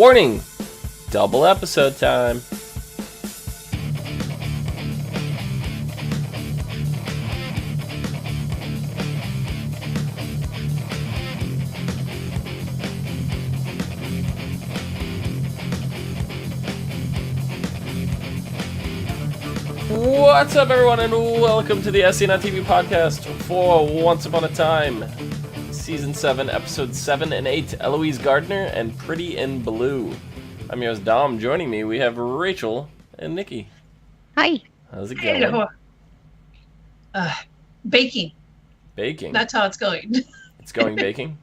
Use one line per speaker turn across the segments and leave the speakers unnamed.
Warning! Double episode time. What's up, everyone, and welcome to the ASOTV podcast for Once Upon a Time, Season 7, Episode 7 and 8, Eloise, Gardner, and Pretty in Blue. I'm your host, Dom. Joining me, we have Rachel and Nikki.
Hi.
How's it going?
Baking.
Baking?
That's how it's going.
It's going baking?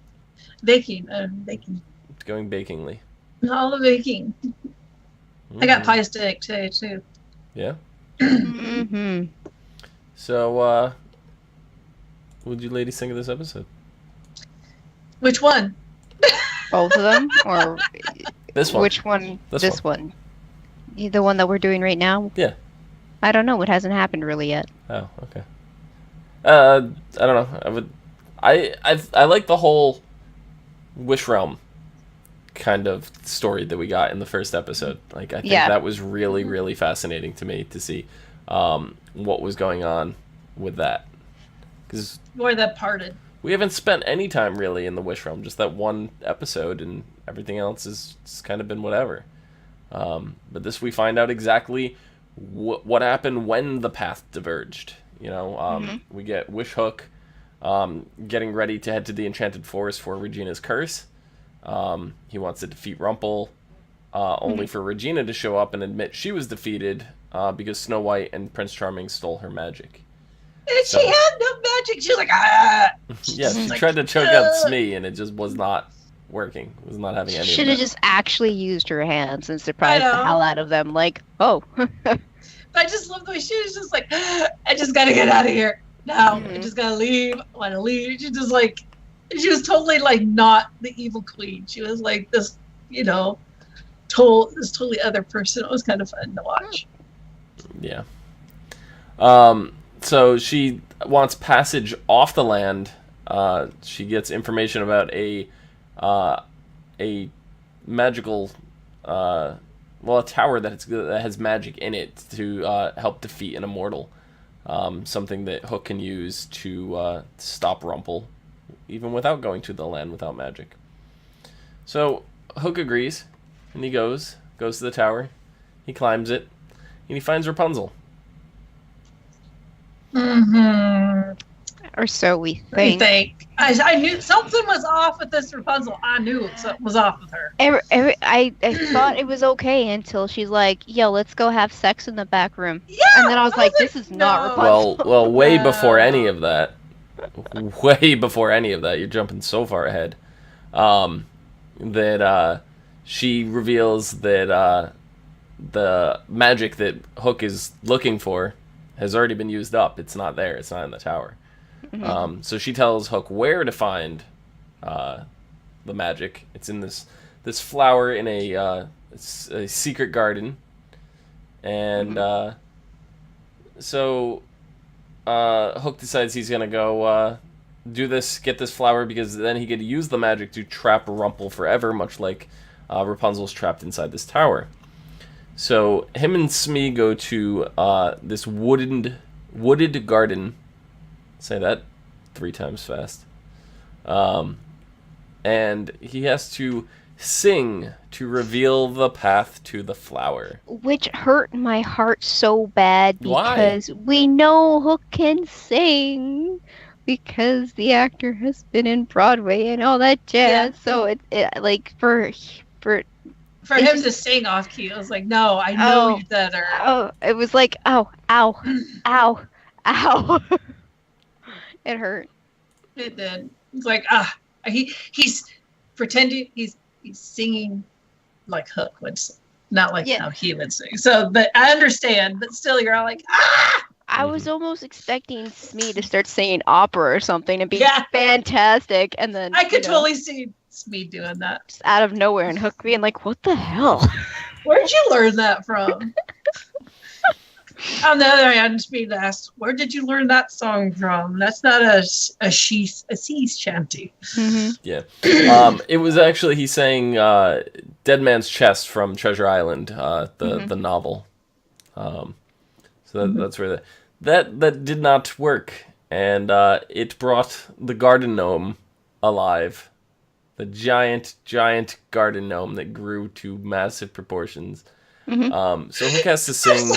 Baking. Baking.
It's going bakingly.
All the baking. I got pie stick today, too.
Yeah?
Mm-hmm.
So, what would you ladies think of this episode?
Which one?
Both of them? Or
This one.
which one?
This
one. The one that we're doing right now?
Yeah.
I don't know. It hasn't happened really yet.
Oh, okay. I don't know. I like the whole Wish Realm kind of story that we got in the first episode. Like, I think that was really, really fascinating to me to see what was going on with that. Because
Where that parted.
we haven't spent any time really in the Wish Realm, just that one episode, and everything else has just kind of been whatever. But this, we find out exactly what happened when the path diverged. You know, we get Wish Hook getting ready to head to the Enchanted Forest for Regina's curse. He wants to defeat Rumple, only for Regina to show up and admit she was defeated because Snow White and Prince Charming stole her magic.
And she had no magic. She was like, ah!
Yeah, she tried to choke out Smee, and it just was not working. It was not having any of that.
Should have just actually used her hands and surprised the hell out of them. Like, oh.
But I just love the way she was just like, I just gotta get out of here now. I just gotta leave. I wanna leave. She just like, she was totally like not the evil queen. She was like this, you know, this totally other person. It was kind of fun to watch.
Yeah. So she wants passage off the land. She gets information about a magical, a tower that has magic in it to help defeat an immortal. Something that Hook can use to stop Rumple, even without going to the land without magic. So Hook agrees, and he goes to the tower. He climbs it, and he finds Rapunzel.
Mm-hmm.
Or so we think.
I knew something was off with this Rapunzel. I knew something was off with her.
I thought it was okay until she's like, yo, let's go have sex in the back room.
Yeah,
and then I was like, this is not Rapunzel.
Well, way before any of that. Way before any of that. You're jumping so far ahead. That she reveals that the magic that Hook is looking for has already been used up. It's not there. It's not in the tower. Mm-hmm. So she tells Hook where to find the magic. It's in this flower in a secret garden. And so Hook decides he's going to go get this flower, because then he could use the magic to trap Rumple forever, much like Rapunzel's trapped inside this tower. So him and Smee go to this wooded garden. Say that 3 times fast. And he has to sing to reveal the path to the flower.
Which hurt my heart so bad because
Why?
we know Hook can sing. Because the actor has been in Broadway and all that jazz. Yeah. So it like for
him to sing off key, I was like, no, I know you better.
Oh, it was like, ow, ow, ow, ow. It hurt.
It did. It's like, he's pretending he's singing like Hook would sing, not like how he would sing. So, but I understand, but still, you're all like, ah!
I was almost expecting Smee to start singing opera or something and be fantastic, and then
I could totally see Smee doing that
just out of nowhere, and Hook being like, "What the hell?
Where'd you learn that from?" On the other hand, Speed asks, "Where did you learn that song from? That's not a sea shanty."
Mm-hmm.
Yeah. It was actually, he sang Dead Man's Chest from Treasure Island, the novel. That's where that did not work. And it brought the garden gnome alive. The giant garden gnome that grew to massive proportions.
Mm-hmm.
So Hook has to sing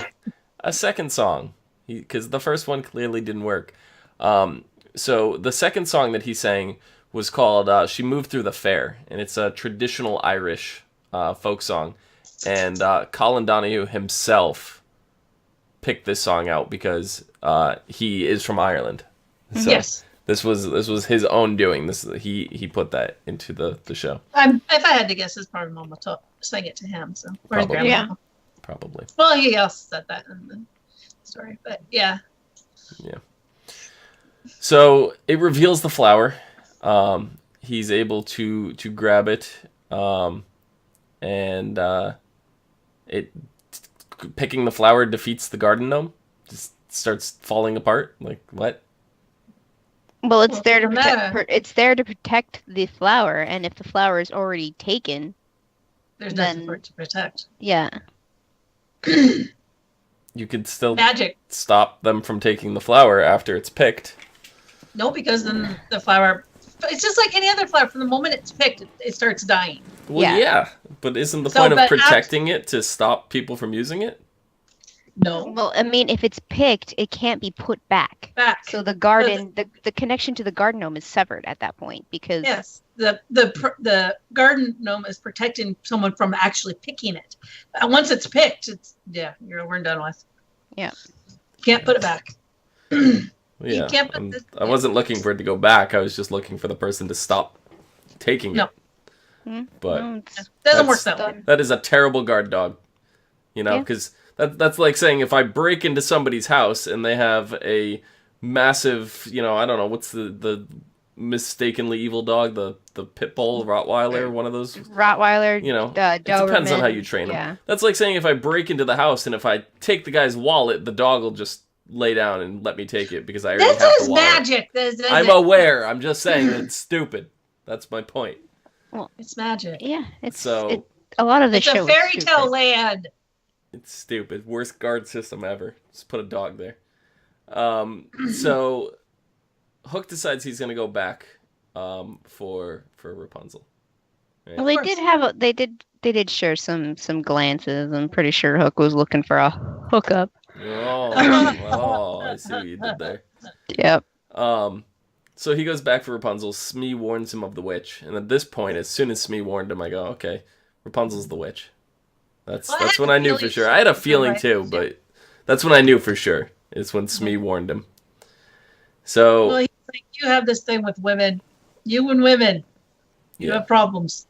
a second song, because the first one clearly didn't work. So the second song that he sang was called She Moved Through the Fair, and it's a traditional Irish folk song. And Colin Donahue himself picked this song out because he is from Ireland. So
Yes.
This was his own doing. He put that into the show.
If I had to guess, his part Mama sang it to him. So where's
Probably.
Grandma?
Yeah.
Probably.
Well, he also said that in the story, but yeah.
Yeah. So it reveals the flower. He's able to grab it, and it picking the flower defeats the garden gnome. Just starts falling apart. Like what?
Well, it's
Well,
there to
no matter.
it's there to protect the flower, and if the flower is already taken,
There's
Then-
nothing for it to protect.
yeah.
You could still
Magic.
stop them from taking the flower after it's picked.
No, because then the flower. It's just like any other flower. From the moment it's picked, it starts dying.
Well,
Yeah.
yeah, but isn't the
So,
point of
but
protecting it to stop people from using it?
No.
Well, I mean, if it's picked, it can't be put back.
Back.
So the garden, the connection to the garden gnome is severed at that point because
Yes, the garden gnome is protecting someone from actually picking it. And once it's picked, we're done with.
Yeah.
Can't put it back.
Yeah,
can't put this-
I wasn't looking for it to go back. I was just looking for the person to stop taking
No.
it.
Hmm?
But
No, it's
Doesn't work
That's-
that way.
done.
that is a terrible guard dog. You know,
Yeah.
because that's like saying if I break into somebody's house and they have a massive, I don't know, what's the mistakenly evil dog, the pit bull, Rottweiler, one of those.
Rottweiler,
It depends on how
Doberman,
you train them.
yeah.
That's like saying if I break into the house and if I take the guy's wallet, the dog will just lay down and let me take it because I already
This
have
is
the wallet.
magic.
I'm aware. I'm just saying it's stupid. That's my point.
It's magic.
Yeah, it's
So
a lot of the
It's
show
a
is
fairy tale
stupid.
land.
it's stupid. Worst guard system ever. Just put a dog there. So Hook decides he's gonna go back for Rapunzel. Right?
Well, they
course.
did have they did share some glances. I'm pretty sure Hook was looking for a hookup.
I see what you did there.
Yep.
So he goes back for Rapunzel. Smee warns him of the witch, and at this point, as soon as Smee warned him, I go, okay, Rapunzel's the witch. That's
Well, I had
when
a
I knew for
feeling
sure. I had a
she-
feeling
right,
too,
yeah.
but that's when I knew for sure. Is when Smee warned him. So
Well, he's like, you have this thing with women. You and women. You
Yeah.
have problems.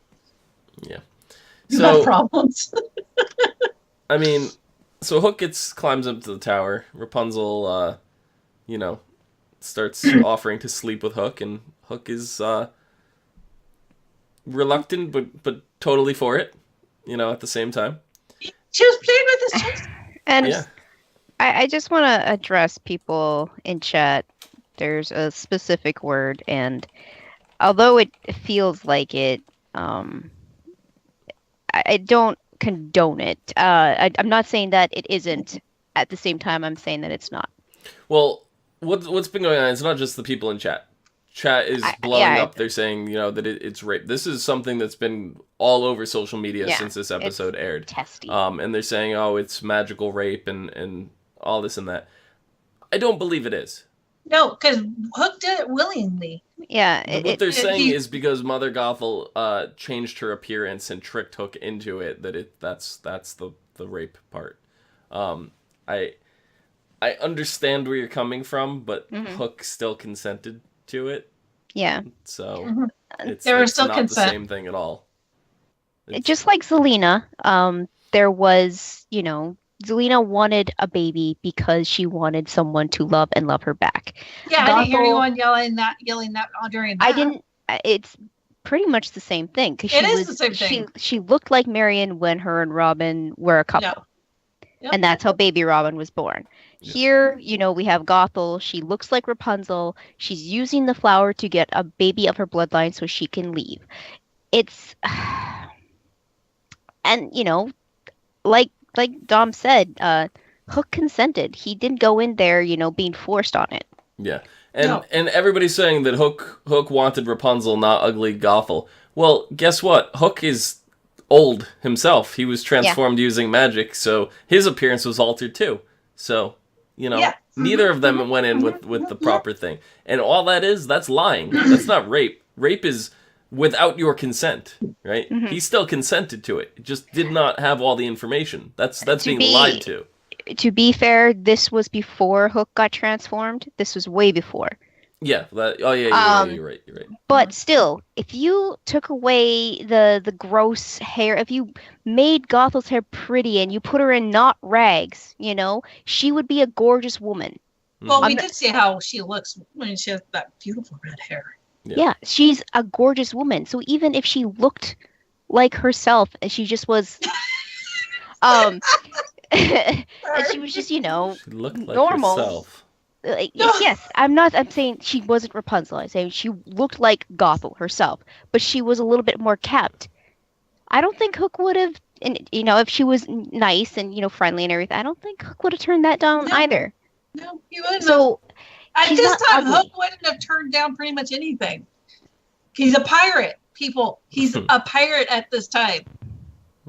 yeah.
You
So
have problems.
I mean, so Hook climbs up to the tower. Rapunzel, starts offering to sleep with Hook, and Hook is reluctant, but totally for it. At the same time.
She was playing with his chest.
And
Yeah.
I just want to address people in chat. There's a specific word, and although it feels like it, I don't condone it. I'm not saying that it isn't. At the same time, I'm saying that it's not.
Well, what's been going on? It's not just the people in chat. Chat is blowing up. They're saying, that it's rape. This is something that's been all over social media
Yeah,
since this episode aired.
Testy.
And they're saying, oh, it's magical rape and all this and that. I don't believe it is.
No, because Hook did it willingly.
Yeah.
What they're saying
he-
is because Mother Gothel changed her appearance and tricked Hook into it, that's the rape part. I understand where you're coming from, but Hook still consented to it,
Yeah.
so
Mhm.
it's
There was still
not
consent.
the same thing at all.
Just like Zelina, there was, Zelina wanted a baby because she wanted someone to love her back.
Yeah, I didn't hear
Gothel-
anyone yelling that during that.
I didn't. It's pretty much the same thing because
It is the same thing.
She looked like Marion when her and Robin were a couple.
No. Yep.
And that's how baby Robin was born.
Yeah.
Here, we have Gothel. She looks like Rapunzel. She's using the flower to get a baby of her bloodline so she can leave. It's and like Dom said, Hook consented. He didn't go in there, being forced on it.
Yeah. And everybody's saying that Hook wanted Rapunzel, not ugly Gothel. Well, guess what? Hook is old himself. He was transformed using magic, so his appearance was altered too. So, neither of them went in with the proper thing. And all that's lying. That's not rape. Rape is without your consent, right?
Mm-hmm.
He still consented to it. Just did not have all the information. That's being lied to.
To be fair, this was before Hook got transformed. This was way before.
Yeah. You're right.
But still, if you took away the gross hair, if you made Gothel's hair pretty and you put her in not rags, she would be a gorgeous woman.
Well, we did see how she looks when she has that beautiful red hair.
Yeah, she's a gorgeous woman. So even if she looked like herself and she just was and she was just,
She looked like
normal.
herself.
Yes, I'm saying she wasn't Rapunzel. I'm saying she looked like Gothel herself, but she was a little bit more kept. I don't think Hook would have, if she was nice and, friendly and everything, I don't think Hook would have turned that down either.
No, he wouldn't.
So,
at
she's
this
not
time,
ugly.
Hook wouldn't have turned down pretty much anything. He's a pirate, people. He's a pirate at this time.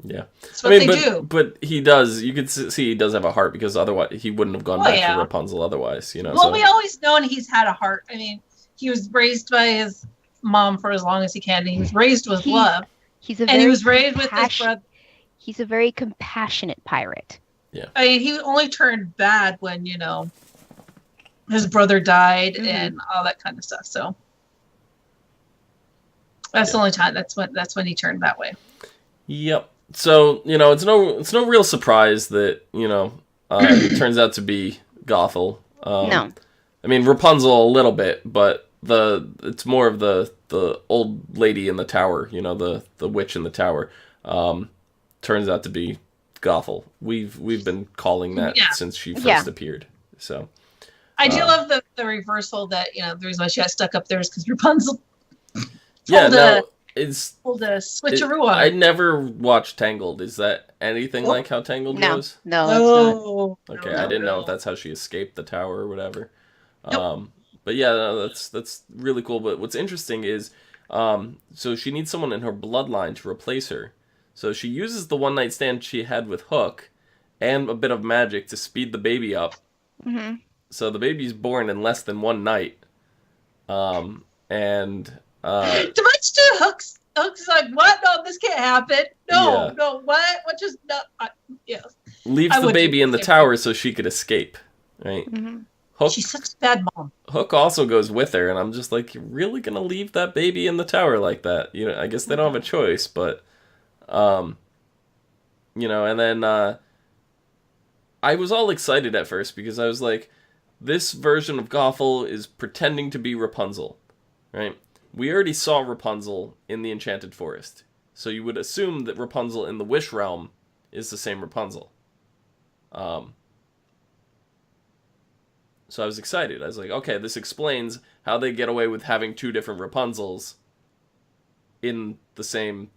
Yeah.
That's what they do.
But he does, you could see he does have a heart, because otherwise he wouldn't have gone back to Rapunzel otherwise,
Well,
so.
we always known he's had a heart. I mean, he was raised by his mom for as long as he can. And he was raised with love.
He
was raised with his brother.
He's a very compassionate pirate.
Yeah.
I mean, he only turned bad when, his brother died and all that kind of stuff. So that's the only time. That's when he turned that way.
Yep. So, it's no real surprise that, it turns out to be Gothel.
No.
I mean, Rapunzel a little bit, but it's more of the old lady in the tower, the witch in the tower, turns out to be Gothel. We've been calling that since she first appeared. So
I do love the reversal that, the reason why she got stuck up there is because Rapunzel pulled a switcheroo on.
I never watched Tangled. Is that anything like how Tangled goes?
No, it's
Okay,
no,
I didn't know
no.
if that's how she escaped the tower or whatever.
Nope.
But yeah, no, that's really cool. But what's interesting is, so she needs someone in her bloodline to replace her. So she uses the one night stand she had with Hook, and a bit of magic to speed the baby up.
Mm-hmm.
So the baby's born in less than one night.
Too much to Hook's like, what? No, this can't happen. No, what? What just, no.
Leaves the baby in the tower so she could escape, right?
Mm-hmm.
Hook,
She's such a bad mom.
Hook also goes with her, and I'm just like, you're really gonna leave that baby in the tower like that? I guess they don't have a choice, but, and then, I was all excited at first, because I was like, this version of Gothel is pretending to be Rapunzel, right? We already saw Rapunzel in the Enchanted Forest, so you would assume that Rapunzel in the Wish Realm is the same Rapunzel. So I was excited. I was like, okay, this explains how they get away with having two different Rapunzels in the same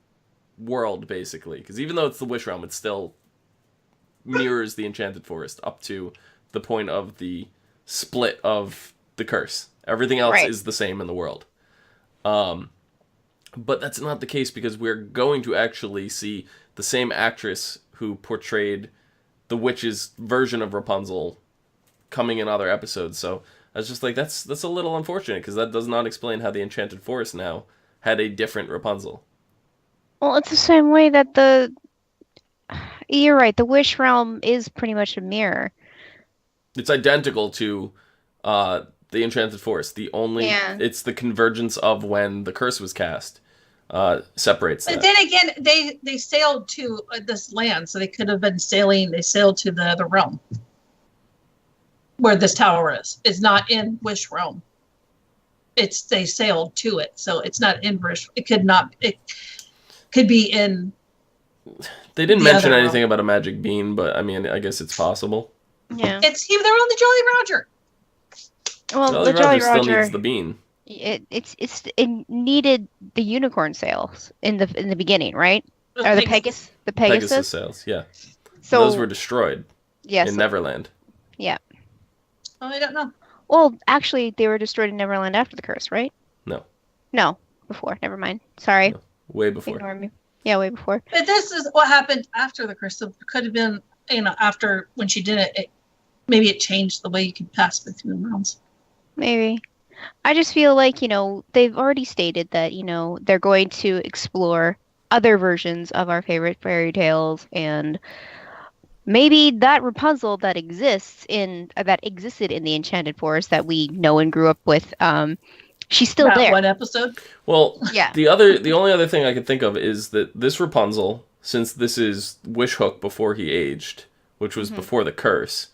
world, basically. Because even though it's the Wish Realm, it still mirrors the Enchanted Forest up to the point of the split of the curse. Everything else is the same in the world. But that's not the case, because we're going to actually see the same actress who portrayed the witch's version of Rapunzel coming in other episodes. So I was just like, that's a little unfortunate, because that does not explain how the Enchanted Forest now had a different Rapunzel.
Well, it's the same way that you're right, the Wish Realm is pretty much a mirror.
It's identical to the Enchanted Forest. It's the convergence of when the curse was cast separates that.
But then again, they sailed to this land, so they could have been sailing. They sailed to the other realm where this tower is. It's not in Wish Realm. They sailed to it, so it's not in Wish. It could be in
They didn't
The
mention
other
anything about a magic bean, but I mean, I guess it's possible.
Yeah.
They're on the Jolly Roger.
Well,
Jolly
the Jolly
Roger still
Roger,
needs the bean.
it needed the unicorn sales in the beginning, right?
The
Or the
Pegasus.
Pegasus sales, yeah.
So
Those were destroyed
yes,
in Neverland.
yeah.
Oh, I don't know.
Well, actually, they were destroyed in Neverland after the curse, right?
No.
No, before. Never mind. Sorry.
No. Way before.
Ignore me. Yeah, way before.
But this is what happened after the curse. So it could have been, after when she did it, maybe it changed the way you could pass between realms.
Maybe. I just feel like, they've already stated that, they're going to explore other versions of our favorite fairy tales, and maybe that Rapunzel that existed in the Enchanted Forest that we know and grew up with, she's still there.
One episode.
Well,
Yeah.
the only other thing I could think of is that this Rapunzel, since this is Wish Hook before he aged, which was before the curse,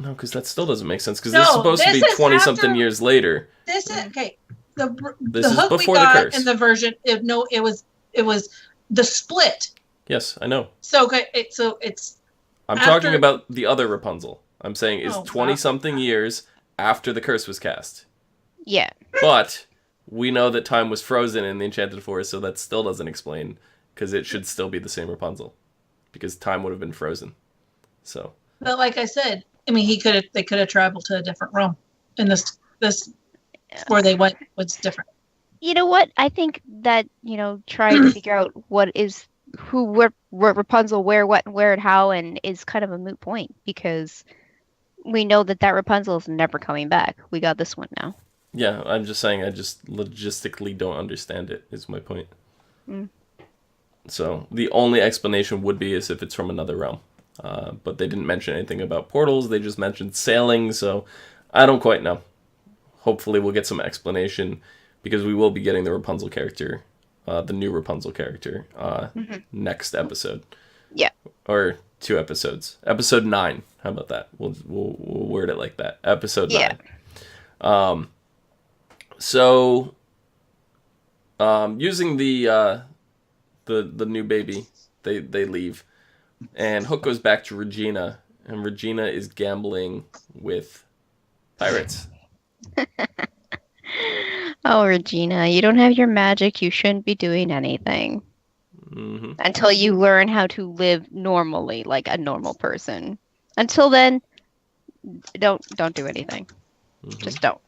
no, because that still doesn't make sense. Because this is supposed to be 20-something years later.
This is okay.
This is
hook
before
we
the
got
curse.
in the version. It was the split.
Yes, I know.
So okay, it's.
I'm
after-
talking about the other Rapunzel. I'm saying is
Oh,
20-something years after the curse was cast.
Yeah.
But we know that time was frozen in the Enchanted Forest, so that still doesn't explain, because it should still be the same Rapunzel, because time would have been frozen. So.
But like I said, I mean, they could have traveled to a different realm, and this where they went was different.
You know what? I think that, trying to figure out what Rapunzel, where, what, and where, and how, and is kind of a moot point, because we know that Rapunzel is never coming back. We got this one now.
Yeah, I'm just saying I just logistically don't understand it, is my point. So the only explanation would be as if it's from another realm. But they didn't mention anything about portals. They just mentioned sailing, so I don't quite know. Hopefully we'll get some explanation, because we will be getting the Rapunzel character, the new Rapunzel character, next episode. Yeah. Or 2 episodes. Episode 9. How about that? We'll word it like that. Episode 9. So, using the new baby, they leave. And Hook goes back to Regina, and Regina is gambling with pirates.
Oh, Regina, you don't have your magic. You shouldn't be doing anything. Until you learn how to live normally, like a normal person. Until then, don't do anything. Just don't.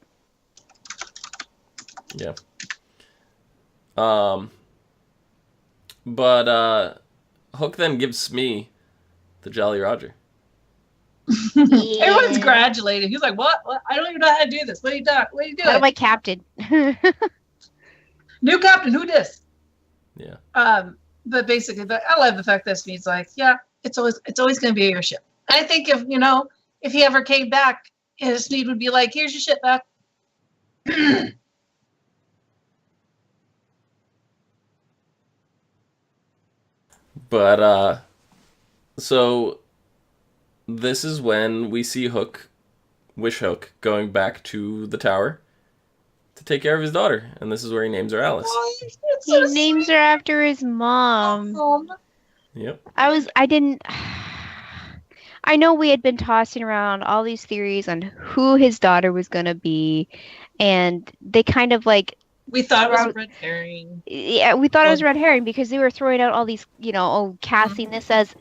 Yeah. But Hook then gives Smee the Jolly Roger.
Everyone's congratulating. He's like, "What? I don't even know how to do this. What are you doing? What are you doing?"
How do I captain?
New captain. Who dis?
Yeah.
But basically, I love the fact that Smee's like, "Yeah, it's always going to be your ship." I think if he ever came back, Smee would be like, "Here's your ship back."
But so this is when we see Wish Hook, going back to the tower to take care of his daughter, and this is where he names her Alice.
He names her after his mom.
Yep.
I know we had been tossing around all these theories on who his daughter was going to be, and they kind of like...
We thought it was a red herring.
Yeah, we thought it was red herring because they were throwing out all these, casting this as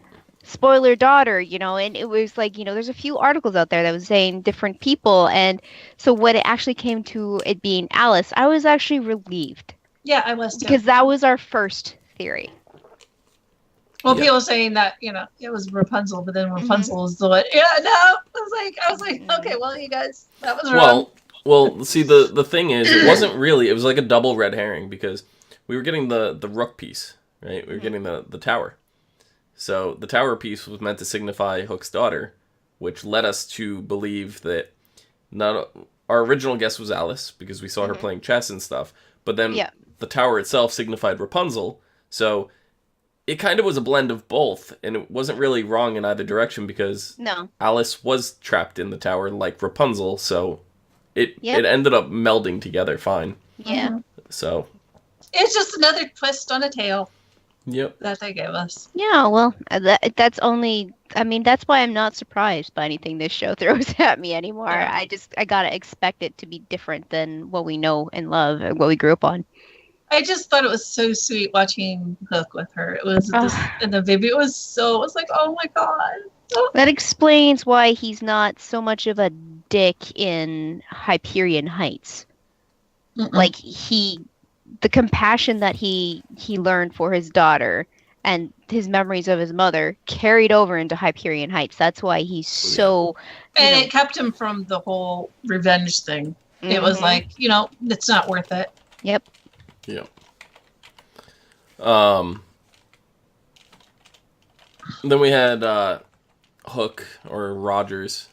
spoiler daughter, and it was like, there's a few articles out there that was saying different people, and so when it actually came to it being Alice, I was actually relieved.
Yeah, I was too.
Because that was our first theory.
Well, people saying that, it was Rapunzel, but then Rapunzel was the one. Yeah, no, I was like, okay, well, you guys, that was wrong.
Well, see, the thing is, it wasn't really, it was like a double red herring, because we were getting the rook piece, right? We were getting the tower. So the tower piece was meant to signify Hook's daughter, which led us to believe that our original guess was Alice, because we saw her playing chess and stuff, but then the tower itself signified Rapunzel, so it kind of was a blend of both, and it wasn't really wrong in either direction, because Alice was trapped in the tower like Rapunzel, so... It ended up melding together fine.
Yeah.
So,
It's just another twist on a tale.
Yep.
That they gave us.
Yeah, well, that's only. I mean, that's why I'm not surprised by anything this show throws at me anymore.
Yeah.
I gotta expect it to be different than what we know and love and what we grew up on.
I just thought it was so sweet watching Hook with her. It was just in the baby. It was like, oh my god. Oh.
That explains why he's not so much of a dick in Hyperion Heights.
Mm-mm.
Like the compassion that he learned for his daughter and his memories of his mother carried over into Hyperion Heights. That's why he's so.
And it kept him from the whole revenge thing. Mm-hmm. It was like, it's not worth it.
Yep.
Yeah. Then we had Hook or Rogers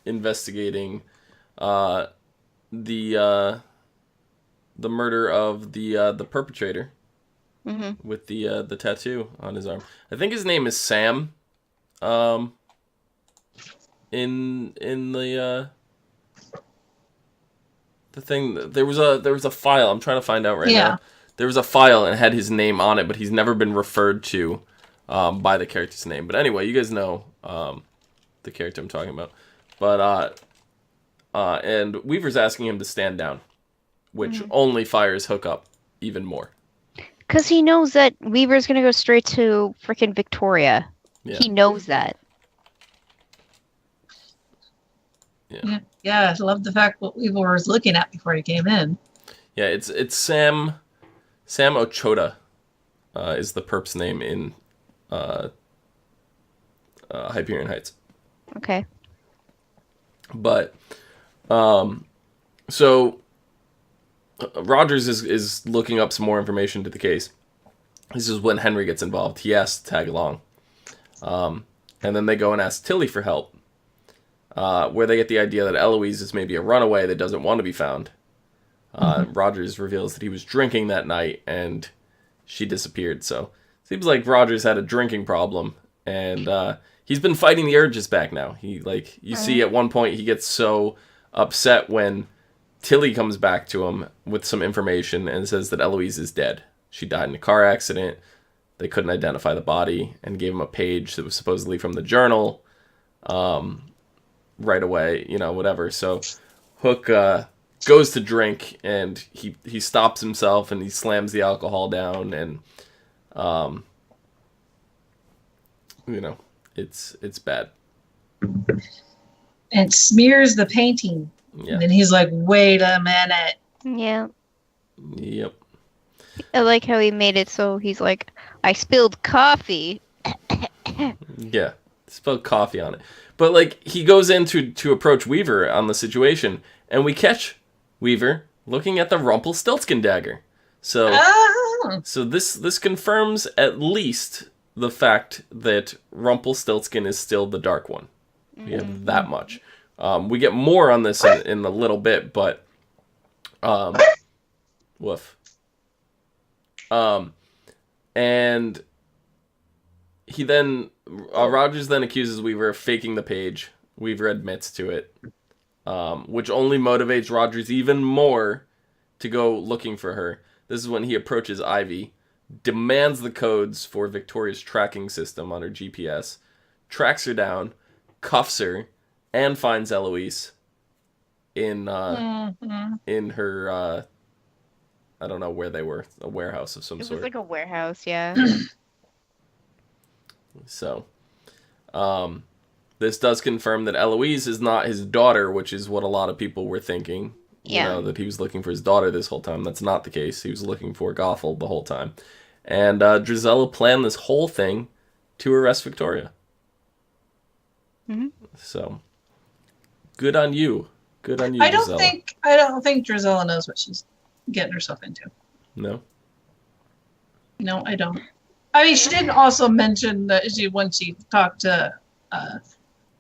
investigating the murder of the perpetrator with the tattoo on his arm. I think his name is Sam. In the thing, there was a file. I'm trying to find out right now. There was a file and it had his name on it, but he's never been referred to by the character's name. But anyway, you guys know the character I'm talking about. But and Weaver's asking him to stand down, which only fires Hook up even more.
Because he knows that Weaver's gonna go straight to frickin' Victoria. Yeah. He knows that.
Yeah, I love the fact what Weaver was looking at before he came in.
Yeah, it's Sam Ochota is the perp's name in Hyperion Heights.
Okay.
But so Rogers is looking up some more information to the case. This is when Henry gets involved. He asks to tag along. And then they go and ask Tilly for help. Where they get the idea that Eloise is maybe a runaway that doesn't want to be found. Rogers reveals that he was drinking that night and she disappeared. So seems like Rogers had a drinking problem, and he's been fighting the urges back now. You see at one point he gets so upset when Tilly comes back to him with some information and says that Eloise is dead. She died in a car accident. They couldn't identify the body and gave him a page that was supposedly from the journal. Right away, whatever. So Hook goes to drink and he stops himself and he slams the alcohol down and it's bad.
And smears the painting. Yeah. And then he's like, wait a minute.
Yeah.
Yep.
I like how he made it so he's like, I spilled coffee.
Yeah. Spilled coffee on it. But he goes in to approach Weaver on the situation, and we catch Weaver looking at the Rumpelstiltskin dagger. So this confirms at least the fact that Rumpelstiltskin is still the Dark One. We have that much. We get more on this in a little bit, but woof. And he then Rogers then accuses Weaver of faking the page. Weaver admits to it, which only motivates Rogers even more to go looking for her. This is when he approaches Ivy, demands the codes for Victoria's tracking system on her GPS, tracks her down, cuffs her, and finds Eloise in her I don't know where they were, a warehouse of some sort.
It was like a warehouse, yeah.
So, this does confirm that Eloise is not his daughter, which is what a lot of people were thinking.
Yeah.
That he was looking for his daughter this whole time. That's not the case. He was looking for Gothel the whole time. And Drizella planned this whole thing to arrest Victoria.
Mm-hmm.
So, good on you. Good on you,
Drizella. I don't think Drizella knows what she's getting herself into.
No?
No, I don't. I mean, she didn't also mention that when she talked to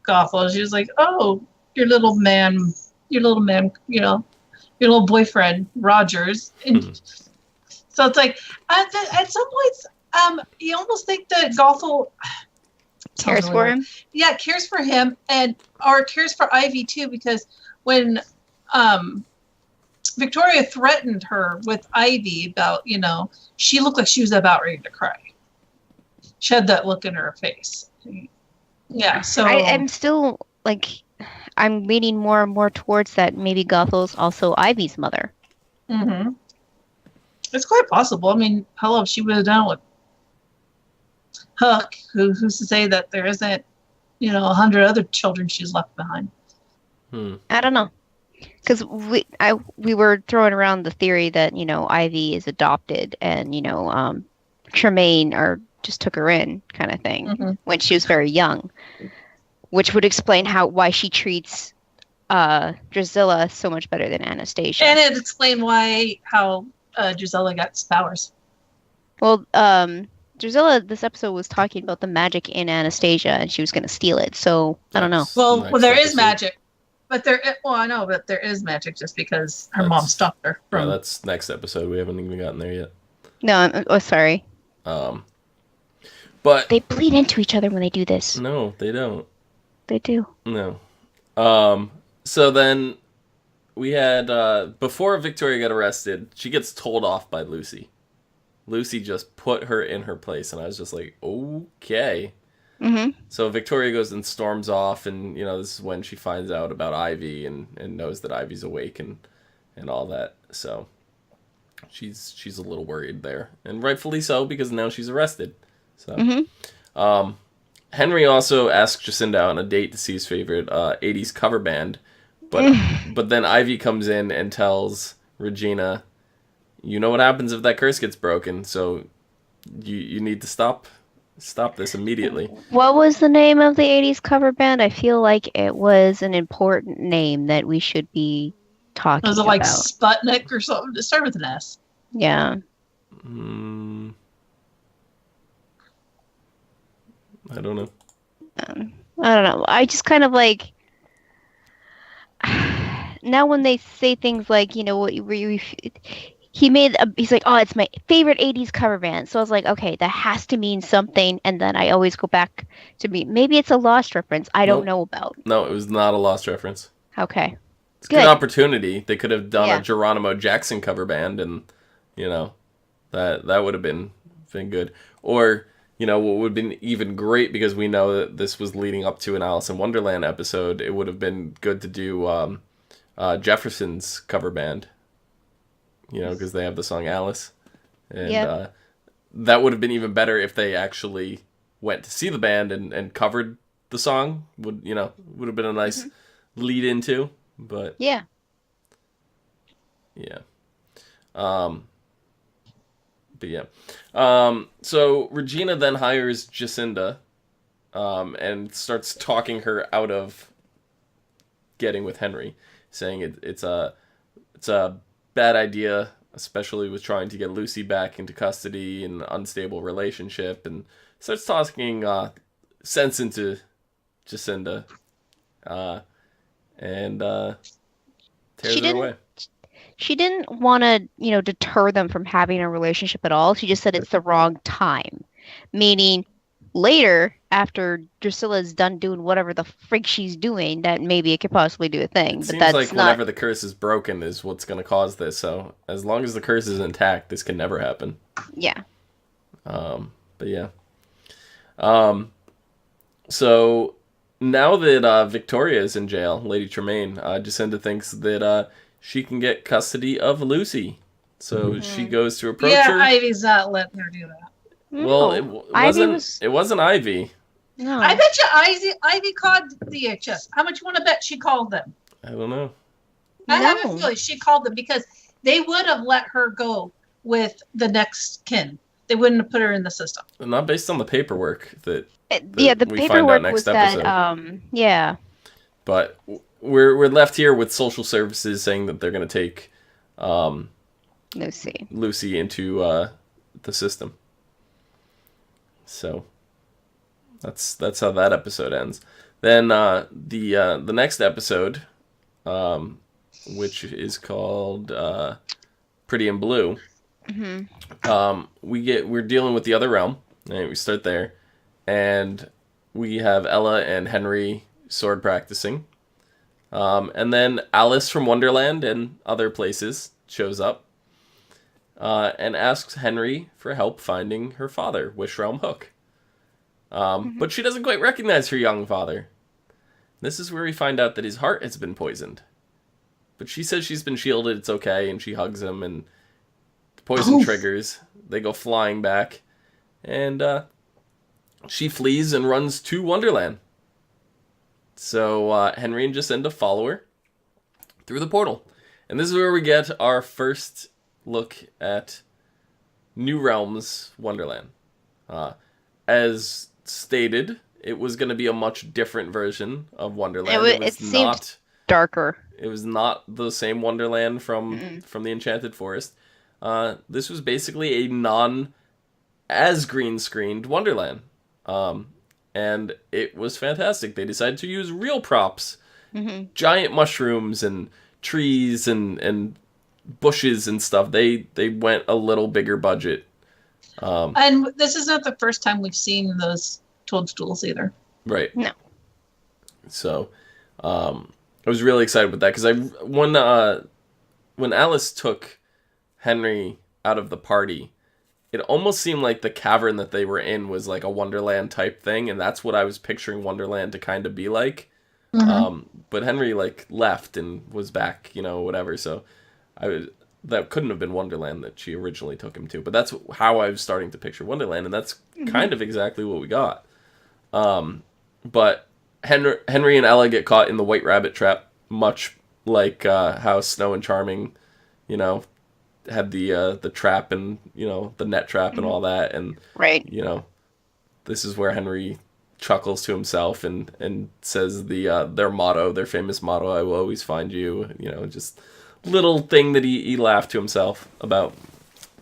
Gothel, she was like, "Oh, your little man, your little boyfriend, Rogers." And so it's like, at some points, you almost think that Gothel
cares for him.
Yeah, cares for him, or cares for Ivy too, because when Victoria threatened her with Ivy about, she looked like she was about ready to cry. She had that look in her face. Yeah, so
I'm still I'm leaning more and more towards that maybe Gothel's also Ivy's mother.
Mm-hmm. It's quite possible. I mean, hello, if she would have done it with Hook, who's to say that there isn't, 100 other children she's left behind.
I don't know. Because we were throwing around the theory that, Ivy is adopted and, Tremaine just took her in kind of thing when she was very young, which would explain why she treats Drusilla so much better than Anastasia.
And it explained how Drusilla got powers.
Well, Drusilla, this episode was talking about the magic in Anastasia, and she was going to steal it. So I don't know.
Well, there is magic, but I know, but there is magic just because her mom stopped her.
Yeah, that's next episode. We haven't even gotten there yet.
No, sorry.
But
they bleed into each other when they do this.
No, they don't.
They do.
No. So then we had before Victoria got arrested, she gets told off by Lucy. Lucy just put her in her place, and I was just like, okay.
Mm-hmm.
So Victoria goes and storms off, and this is when she finds out about Ivy and knows that Ivy's awake and all that. So she's a little worried there, and rightfully so, because now she's arrested. So Henry also asks Jacinda out on a date to see his favorite 80s cover band, but then Ivy comes in and tells Regina, you know what happens if that curse gets broken, so you need to stop this immediately.
What was the name of the 80s cover band? I feel like it was an important name that we should be talking about.
Was it like Sputnik or something? It started with an S.
Yeah.
I don't know.
I don't know. I just kind of now when they say things like, he's like, oh, it's my favorite 80s cover band. So I was like, okay, that has to mean something. And then I always go back to maybe it's a Lost reference I don't know about.
No, it was not a Lost reference.
Okay.
It's a good opportunity. They could have done a Geronimo Jackson cover band, and that would have been good. Or what would have been even great, because we know that this was leading up to an Alice in Wonderland episode, it would have been good to do Jefferson's cover band. Because they have the song Alice. And that would have been even better if they actually went to see the band and covered the song. Would have been a nice lead into. But
yeah.
So Regina then hires Jacinda and starts talking her out of getting with Henry, saying it's a bad idea, especially with trying to get Lucy back into custody in an unstable relationship, and starts talking sense into Jacinda and tears her away.
She didn't want to, deter them from having a relationship at all. She just said it's the wrong time. Meaning, later, after Drusilla's done doing whatever the frig she's doing, that maybe it could possibly do a thing.
It seems like whenever the curse is broken is what's going to cause this. So, as long as the curse is intact, this can never happen.
Yeah.
But yeah. So, now that Victoria is in jail, Lady Tremaine, Jacinda thinks that she can get custody of Lucy. So she goes to approach her.
Yeah, Ivy's not letting her do that.
Well, it wasn't Ivy.
No.
I bet you Ivy called the DHS. How much you want to bet she called them?
I don't know.
I have a feeling she called them, because they would have let her go with the next kin. They wouldn't have put her in the system.
Not based on the paperwork that
the
we
paperwork
find out next
was
episode.
that yeah.
But we're left here with social services saying that they're going to take Lucy into the system. So that's how that episode ends. Then the next episode, which is called Pretty in Blue, we're dealing with the other realm. Right, we start there, and we have Ella and Henry sword practicing. And then Alice from Wonderland and other places shows up and asks Henry for help finding her father, Wish Realm Hook. But she doesn't quite recognize her young father. This is where we find out that his heart has been poisoned. But she says she's been shielded, it's okay, and she hugs him, and the poison triggers. They go flying back, and she flees and runs to Wonderland. So Henry and Jacinda follow her through the portal. And this is where we get our first look at New Realms Wonderland. As stated, it was going to be a much different version of Wonderland.
It seemed darker.
It was not the same Wonderland from the Enchanted Forest. This was basically a non-as green-screened Wonderland. And it was fantastic. They decided to use real props. Giant mushrooms and trees and bushes and stuff. They went a little bigger budget.
And this is not the first time we've seen those toadstools either.
Right.
No.
So, I was really excited with that because when Alice took Henry out of the party, it almost seemed like the cavern that they were in was like a Wonderland type thing, and that's what I was picturing Wonderland to kind of be like. But Henry like left and was back, whatever. So that couldn't have been Wonderland that she originally took him to. But that's how I was starting to picture Wonderland, and that's kind of exactly what we got. But Henry and Ella get caught in the White Rabbit trap, much like how Snow and Charming, had the trap and the net trap and all that, and
right.
This is where Henry chuckles to himself and says their motto, their famous motto, "I will always find you." Just little thing that he laughed to himself about.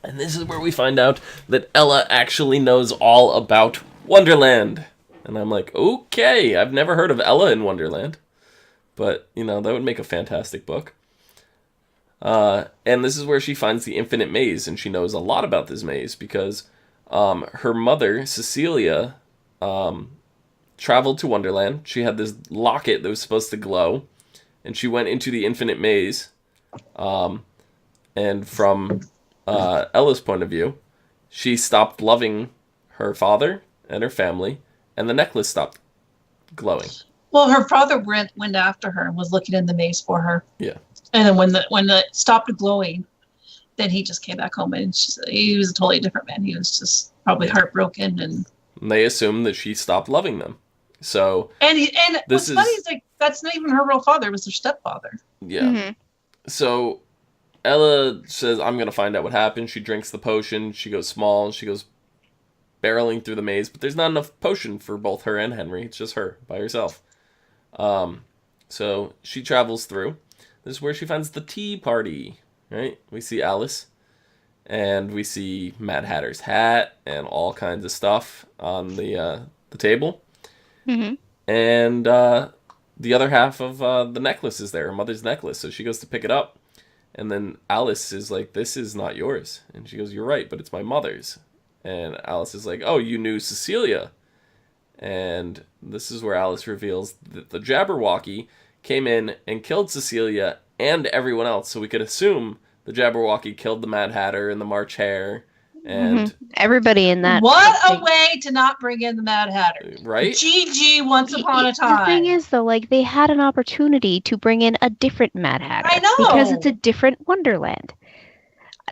And this is where we find out that Ella actually knows all about Wonderland. And I'm like, okay, I've never heard of Ella in Wonderland. But, that would make a fantastic book. And this is where she finds the infinite maze, and she knows a lot about this maze because her mother, Cecilia, traveled to Wonderland. She had this locket that was supposed to glow, and she went into the infinite maze. And from Ella's point of view, she stopped loving her father and her family, and the necklace stopped glowing.
Well, her father went after her and was looking in the maze for her.
Yeah.
And then when the stopped glowing, then he just came back home, and he was a totally different man. He was just probably heartbroken, and
they assumed that she stopped loving them. So
and what's funny is like that's not even her real father; it was her stepfather.
Yeah. So Ella says, "I'm gonna find out what happened." She drinks the potion. She goes small, and she goes barreling through the maze. But there's not enough potion for both her and Henry. It's just her by herself. So she travels through. This is where she finds the tea party, right? We see Alice, and we see Mad Hatter's hat and all kinds of stuff on the table. And the other half of the necklace is there, her mother's necklace. So she goes to pick it up, and then Alice is like, "This is not yours." And she goes, "You're right, but it's my mother's." And Alice is like, "Oh, you knew Cecilia." And this is where Alice reveals that the Jabberwocky came in and killed Cecilia and everyone else. So we could assume the Jabberwocky killed the Mad Hatter and the March Hare and
everybody in that.
What a way to not bring in the Mad Hatter,
right?
GG once upon a time.
The thing is, though, like they had an opportunity to bring in a different Mad Hatter.
I know,
because it's a different Wonderland.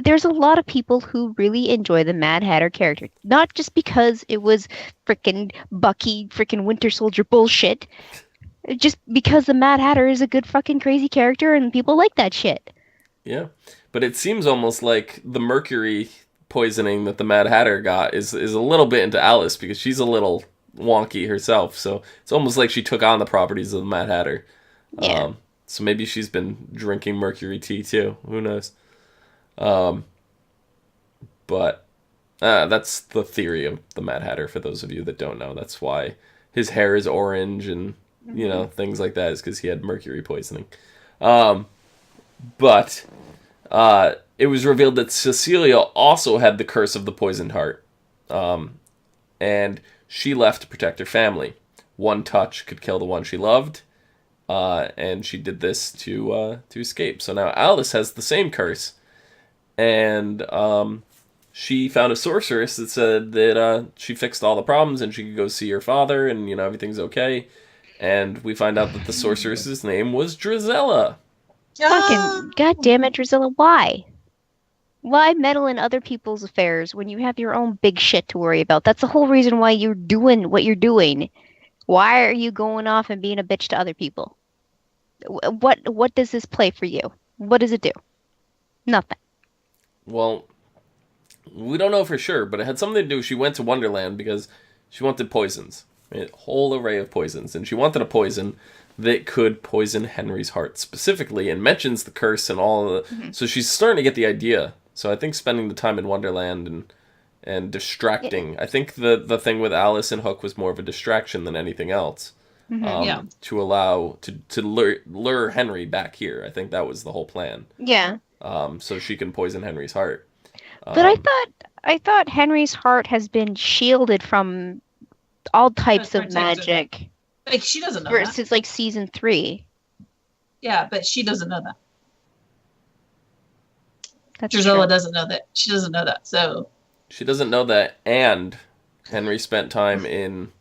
There's a lot of people who really enjoy the Mad Hatter character, not just because it was frickin' Bucky, frickin' Winter Soldier bullshit. Just because the Mad Hatter is a good fucking crazy character and people like that shit.
Yeah. But it seems almost like the mercury poisoning that the Mad Hatter got is a little bit into Alice because she's a little wonky herself. So it's almost like she took on the properties of the Mad Hatter.
Yeah.
So maybe she's been drinking mercury tea too. Who knows? But that's the theory of the Mad Hatter for those of you that don't know. That's why his hair is orange and things like that is because he had mercury poisoning. But it was revealed that Cecilia also had the curse of the poisoned heart. And she left to protect her family. One touch could kill the one she loved. and she did this to escape. So now Alice has the same curse, and she found a sorceress that said that she fixed all the problems and she could go see her father, and everything's okay. And we find out that the sorceress's name was Drizella.
Fucking goddamn it, Drusilla, why? Why meddle in other people's affairs when you have your own big shit to worry about? That's the whole reason why you're doing what you're doing. Why are you going off and being a bitch to other people? What does this play for you? What does it do? Nothing.
Well, we don't know for sure, but it had something to do. She went to Wonderland because she wanted poisons. A whole array of poisons, and she wanted a poison that could poison Henry's heart specifically, and mentions the curse and all of the... So she's starting to get the idea. So I think spending the time in Wonderland and distracting... I think the thing with Alice and Hook was more of a distraction than anything else. To allow... To lure Henry back here. I think that was the whole plan.
Yeah.
So she can poison Henry's heart.
But I thought Henry's heart has been shielded from all types of magic.
Like, she doesn't know that.
Since, like, season 3.
Yeah, but she doesn't know that.
That's
Drizella
true.
doesn't know that. She doesn't know that, so...
She doesn't know that, and Henry spent time in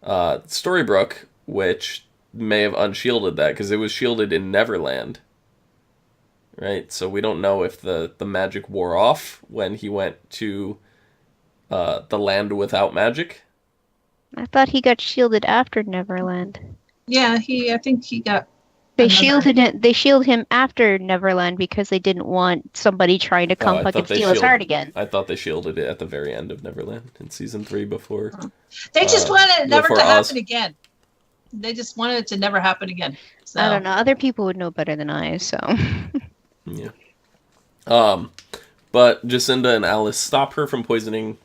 Storybrooke, which may have unshielded that, because it was shielded in Neverland. Right? So we don't know if the magic wore off when he went to the land without magic.
I thought he got shielded after Neverland.
Yeah, I think he got...
They shielded him after Neverland because they didn't want somebody trying to come fucking steal his heart again.
I thought they shielded it at the very end of Neverland in season 3 before.
They just wanted it never to
Oz.
happen again. They just wanted it to never happen again. So.
I don't know. Other people would know better than I, so...
Yeah. But Jacinda and Alice stop her from poisoning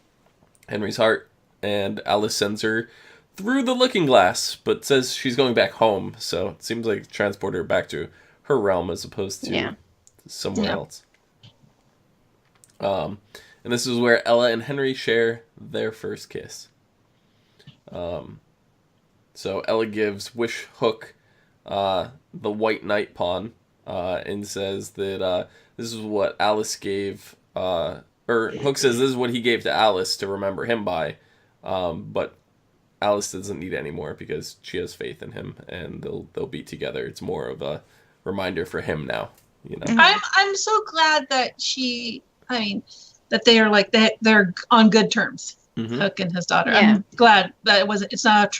Henry's heart, and Alice sends her through the looking glass, but says she's going back home, so it seems like transport her back to her realm as opposed to somewhere else. And this is where Ella and Henry share their first kiss. So Ella gives Wish Hook the White Knight pawn, and says that this is what Alice gave, or Hook says this is what he gave to Alice to remember him by, but Alice doesn't need it anymore because she has faith in him, and they'll be together. It's more of a reminder for him now,
I'm so glad that that they are like they're on good terms. Hook and his daughter. Yeah. I'm glad that it's not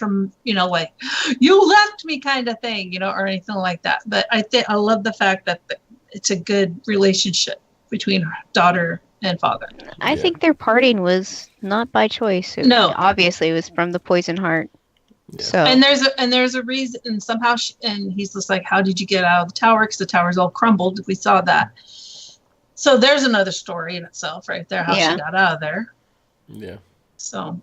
like you left me kind of thing, or anything like that. But I love the fact that it's a good relationship between daughter and father.
I think their parting was not by choice. Obviously it was from the poison heart. Yeah. So
and there's a reason, and somehow and he's just like, how did you get out of the tower? Because the tower's all crumbled. We saw that. So there's another story in itself right there, how she got out of there.
Yeah.
So,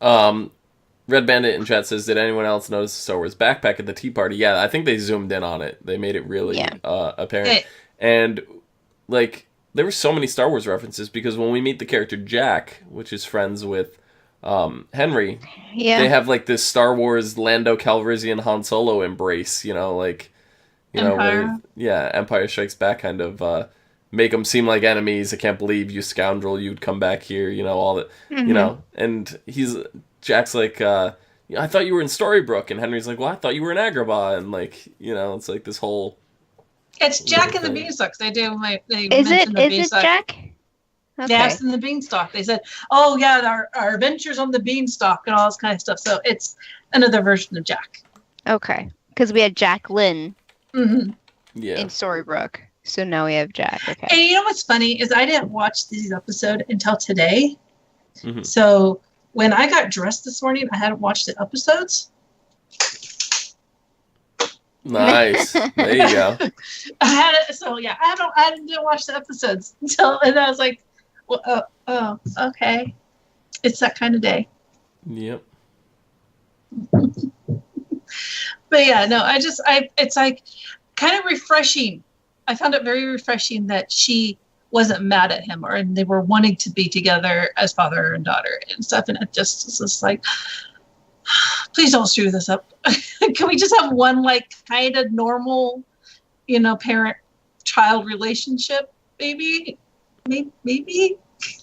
Red Bandit in chat says, did anyone else notice the Star Wars backpack at the tea party? Yeah, I think they zoomed in on it. They made it really apparent. And, there were so many Star Wars references because when we meet the character Jack, which is friends with Henry, they have, this Star Wars Lando Calrissian Han Solo embrace,
Empire.
Empire Strikes Back kind of... make them seem like enemies. I can't believe you scoundrel, you'd come back here, all that, and Jack's like, I thought you were in Storybrooke, and Henry's like, well, I thought you were in Agrabah, and it's like this whole...
It's Jack and the Beanstalks. They do,
Is it Jack?
Okay. Yes, in the Beanstalk. They said, oh yeah, our adventures on the Beanstalk and all this kind of stuff. So it's another version of Jack.
Okay. Because we had Jack Lynn
in
Storybrooke. So now we have Jack. Okay.
And you know what's funny is I didn't watch these episodes until today. So when I got dressed this morning, I hadn't watched the episodes.
Nice. There you go.
I didn't watch the episodes until, and I was like, well, okay. It's that kind of day.
Yep.
But yeah, no, it's like kind of refreshing. I found it very refreshing that she wasn't mad at him, and they were wanting to be together as father and daughter and stuff. And it just was just like, please don't screw this up. Can we just have one like kind of normal, parent-child relationship? Maybe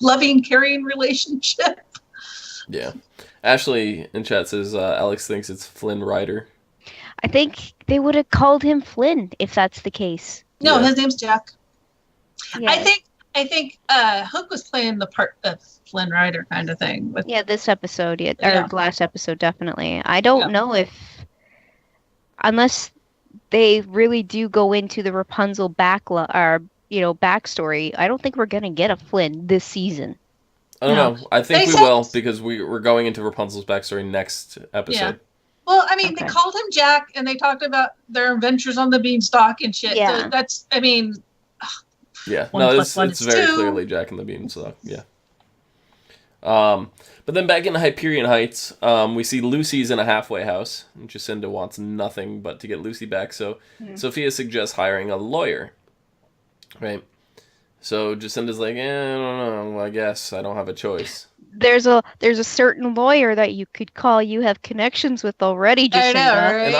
loving, caring relationship.
Yeah. Ashley in chat says Alex thinks it's Flynn Rider.
I think they would have called him Flynn if that's the case.
No,
Yeah.
his name's Jack.
Yeah.
I think Hook was playing the part of Flynn Rider kind of thing.
Yeah, this episode, or
Yeah.
last episode, definitely. I don't know unless they really do go into the Rapunzel backstory. I don't think we're gonna get a Flynn this season.
I don't know. I think
They
we
said-
will because we're going into Rapunzel's backstory next episode.
Well, I mean,
Okay.
they called him Jack, and they talked about their adventures on the beanstalk and shit.
Yeah.
So that's, I mean,
Yeah,
1
no,
plus
it's
1
it's
is
very
2.
clearly Jack and the Beanstalk. Yeah. But then back in Hyperion Heights, we see Lucy's in a halfway house, and Jacinda wants nothing but to get Lucy back. So Sophia suggests hiring a lawyer, right? So Jacinda's like, I don't know. I guess I don't have a choice.
There's a certain lawyer that you could call. You have connections with already,
I
Jacinda.
know, right?
And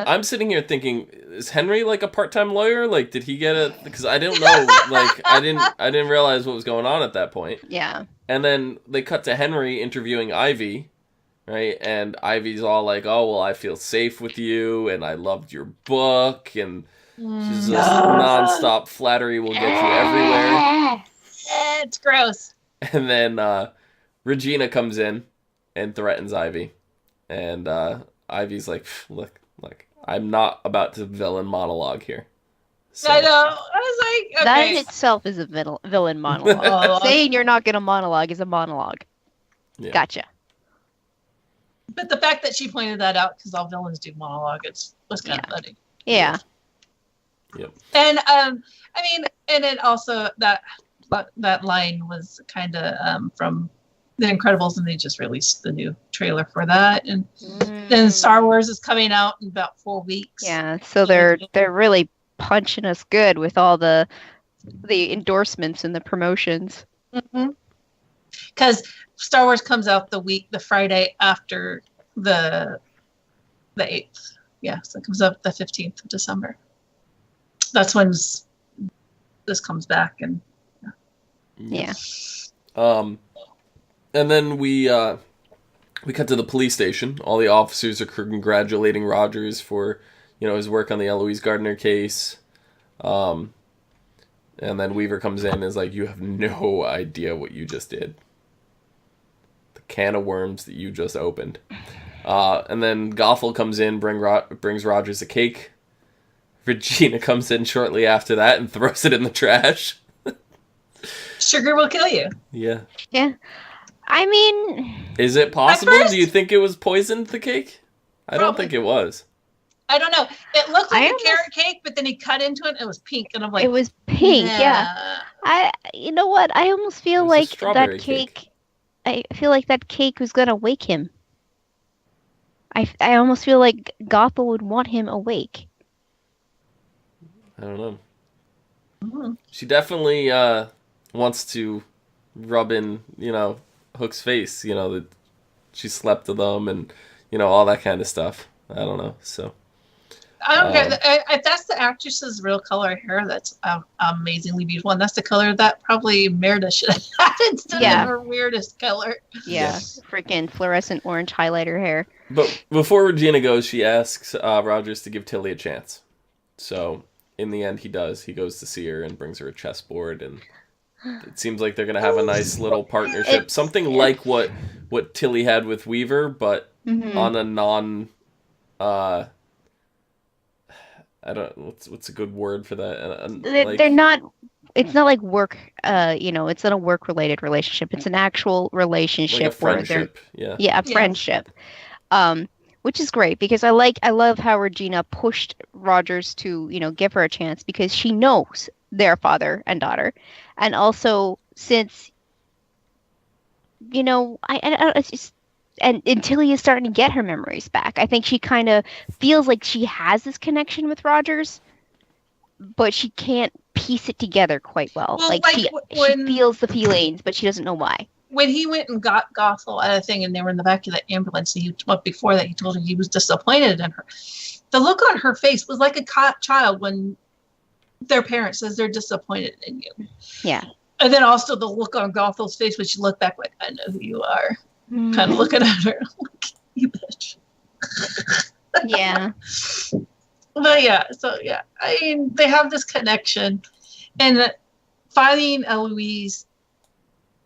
I'm sitting here thinking, is Henry like a part-time lawyer? Like, did he get it? Because I don't know. Like, I didn't realize what was going on at that point.
Yeah.
And then they cut to Henry interviewing Ivy, right? And Ivy's all like, "Oh, well, I feel safe with you, and I loved your book," and she's just nonstop flattery will get you everywhere.
It's gross.
And then Regina comes in and threatens Ivy, and Ivy's like, "Look, I'm not about to villain monologue here." So,
I know. I was like,
That
okay.
in itself is a villain monologue. Saying you're not going to monologue is a monologue.
yeah.
Gotcha.
But the fact that she pointed that out, because all villains do monologue, was kind of funny.
Yeah.
Yep.
And I mean, and then also that line was kind of from The Incredibles, and they just released the new trailer for that. And then Star Wars is coming out in about 4 weeks.
Yeah, so they're really punching us good with all the endorsements and the promotions.
Because Star Wars comes out the Friday after the 8th. Yeah, so it comes out the 15th of December. That's when this comes back, and
Yeah.
And then we cut to the police station. All the officers are congratulating Rogers for, his work on the Eloise Gardner case. And then Weaver comes in and is like, "You have no idea what you just did. The can of worms that you just opened." And then Gothel comes in, brings Rogers a cake. Regina comes in shortly after that and throws it in the trash.
sugar will kill you.
Yeah.
Yeah. I mean,
Is it possible?
first-
Do you think it was poisoned, the cake? I don't
Probably.
think it was.
I don't know. It looked
I
like a
almost-
carrot cake, but then he cut into it and it was pink. And I'm like,
it was pink. Yeah. You know what? I almost feel
It was a
like
strawberry
that cake. I feel like that cake was gonna wake him. I almost feel like Gothel would want him awake.
I don't know.
Mhm.
She definitely wants to rub in, Hook's face, that she slept with them and, all that kind of stuff. I don't know. So
I don't care. If that's the actress's real color of hair, that's amazingly beautiful. And that's the color that probably Merida should have had instead
Yeah.
of her weirdest color.
Yeah. Freaking fluorescent orange highlighter hair.
But before Regina goes, she asks Rogers to give Tilly a chance. So in the end, he does. He goes to see her and brings her a chessboard, and it seems like they're gonna have a nice little partnership,
It's-
something like what Tilly had with Weaver, but
Mhm.
on a non. I don't. What's a good word for that?
They're not. It's not like work. It's not a work-related relationship. It's an actual relationship
like a
where they're
friendship. Yeah.
a
Yeah.
friendship. Which is great because I love how Regina pushed Rogers to, give her a chance because she knows their father and daughter. And also since it's just and Tilly is starting to get her memories back. I think she kind of feels like she has this connection with Rogers, but she can't piece it together quite well.
Well,
like
like
she
when-
feels the feelings, but she doesn't know why.
when he went and got Gothel at a thing, and they were in the back of the ambulance, and before that, he told her he was disappointed in her. The look on her face was like a child when their parent says they're disappointed in you.
Yeah.
And then also the look on Gothel's face when she looked back, like, I know who you are. Kind of looking at her, like, you bitch.
Yeah.
But yeah, so yeah, I mean, they have this connection, and finding Eloise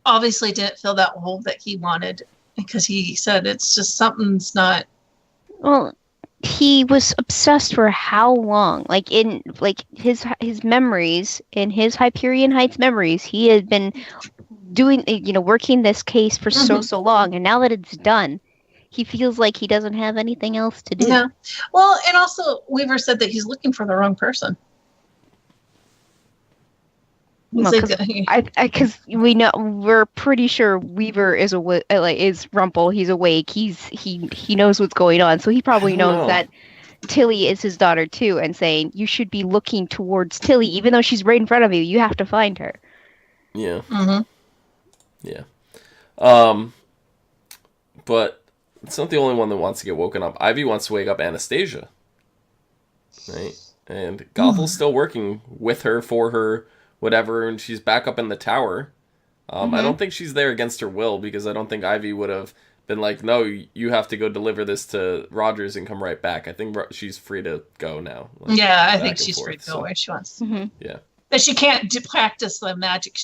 obviously didn't fill that hole that he wanted, because he said it's just something's not.
Well, he was obsessed for how long? Like in his memories, in his Hyperion Heights memories, he had been doing, working this case for so long, and now that it's done, he feels like he doesn't have anything else to do.
Yeah. Well, and also Weaver said that he's looking for the wrong person.
Because we're pretty sure Weaver is Rumpel. He's awake. He knows what's going on, so he probably knows that Tilly is his daughter too, and saying you should be looking towards Tilly, even though she's right in front of you. You have to find her.
Yeah. Yeah. But it's not the only one that wants to get woken up. Ivy wants to wake up Anastasia, right? And Gothel's still working with her, for her, whatever, and she's back up in the tower. I don't think she's there against her will, because I don't think Ivy would have been like, no, you have to go deliver this to Rogers and come right back. I think she's free to go now.
I think she's free to go where she wants.
Yeah.
But she can't practice what magic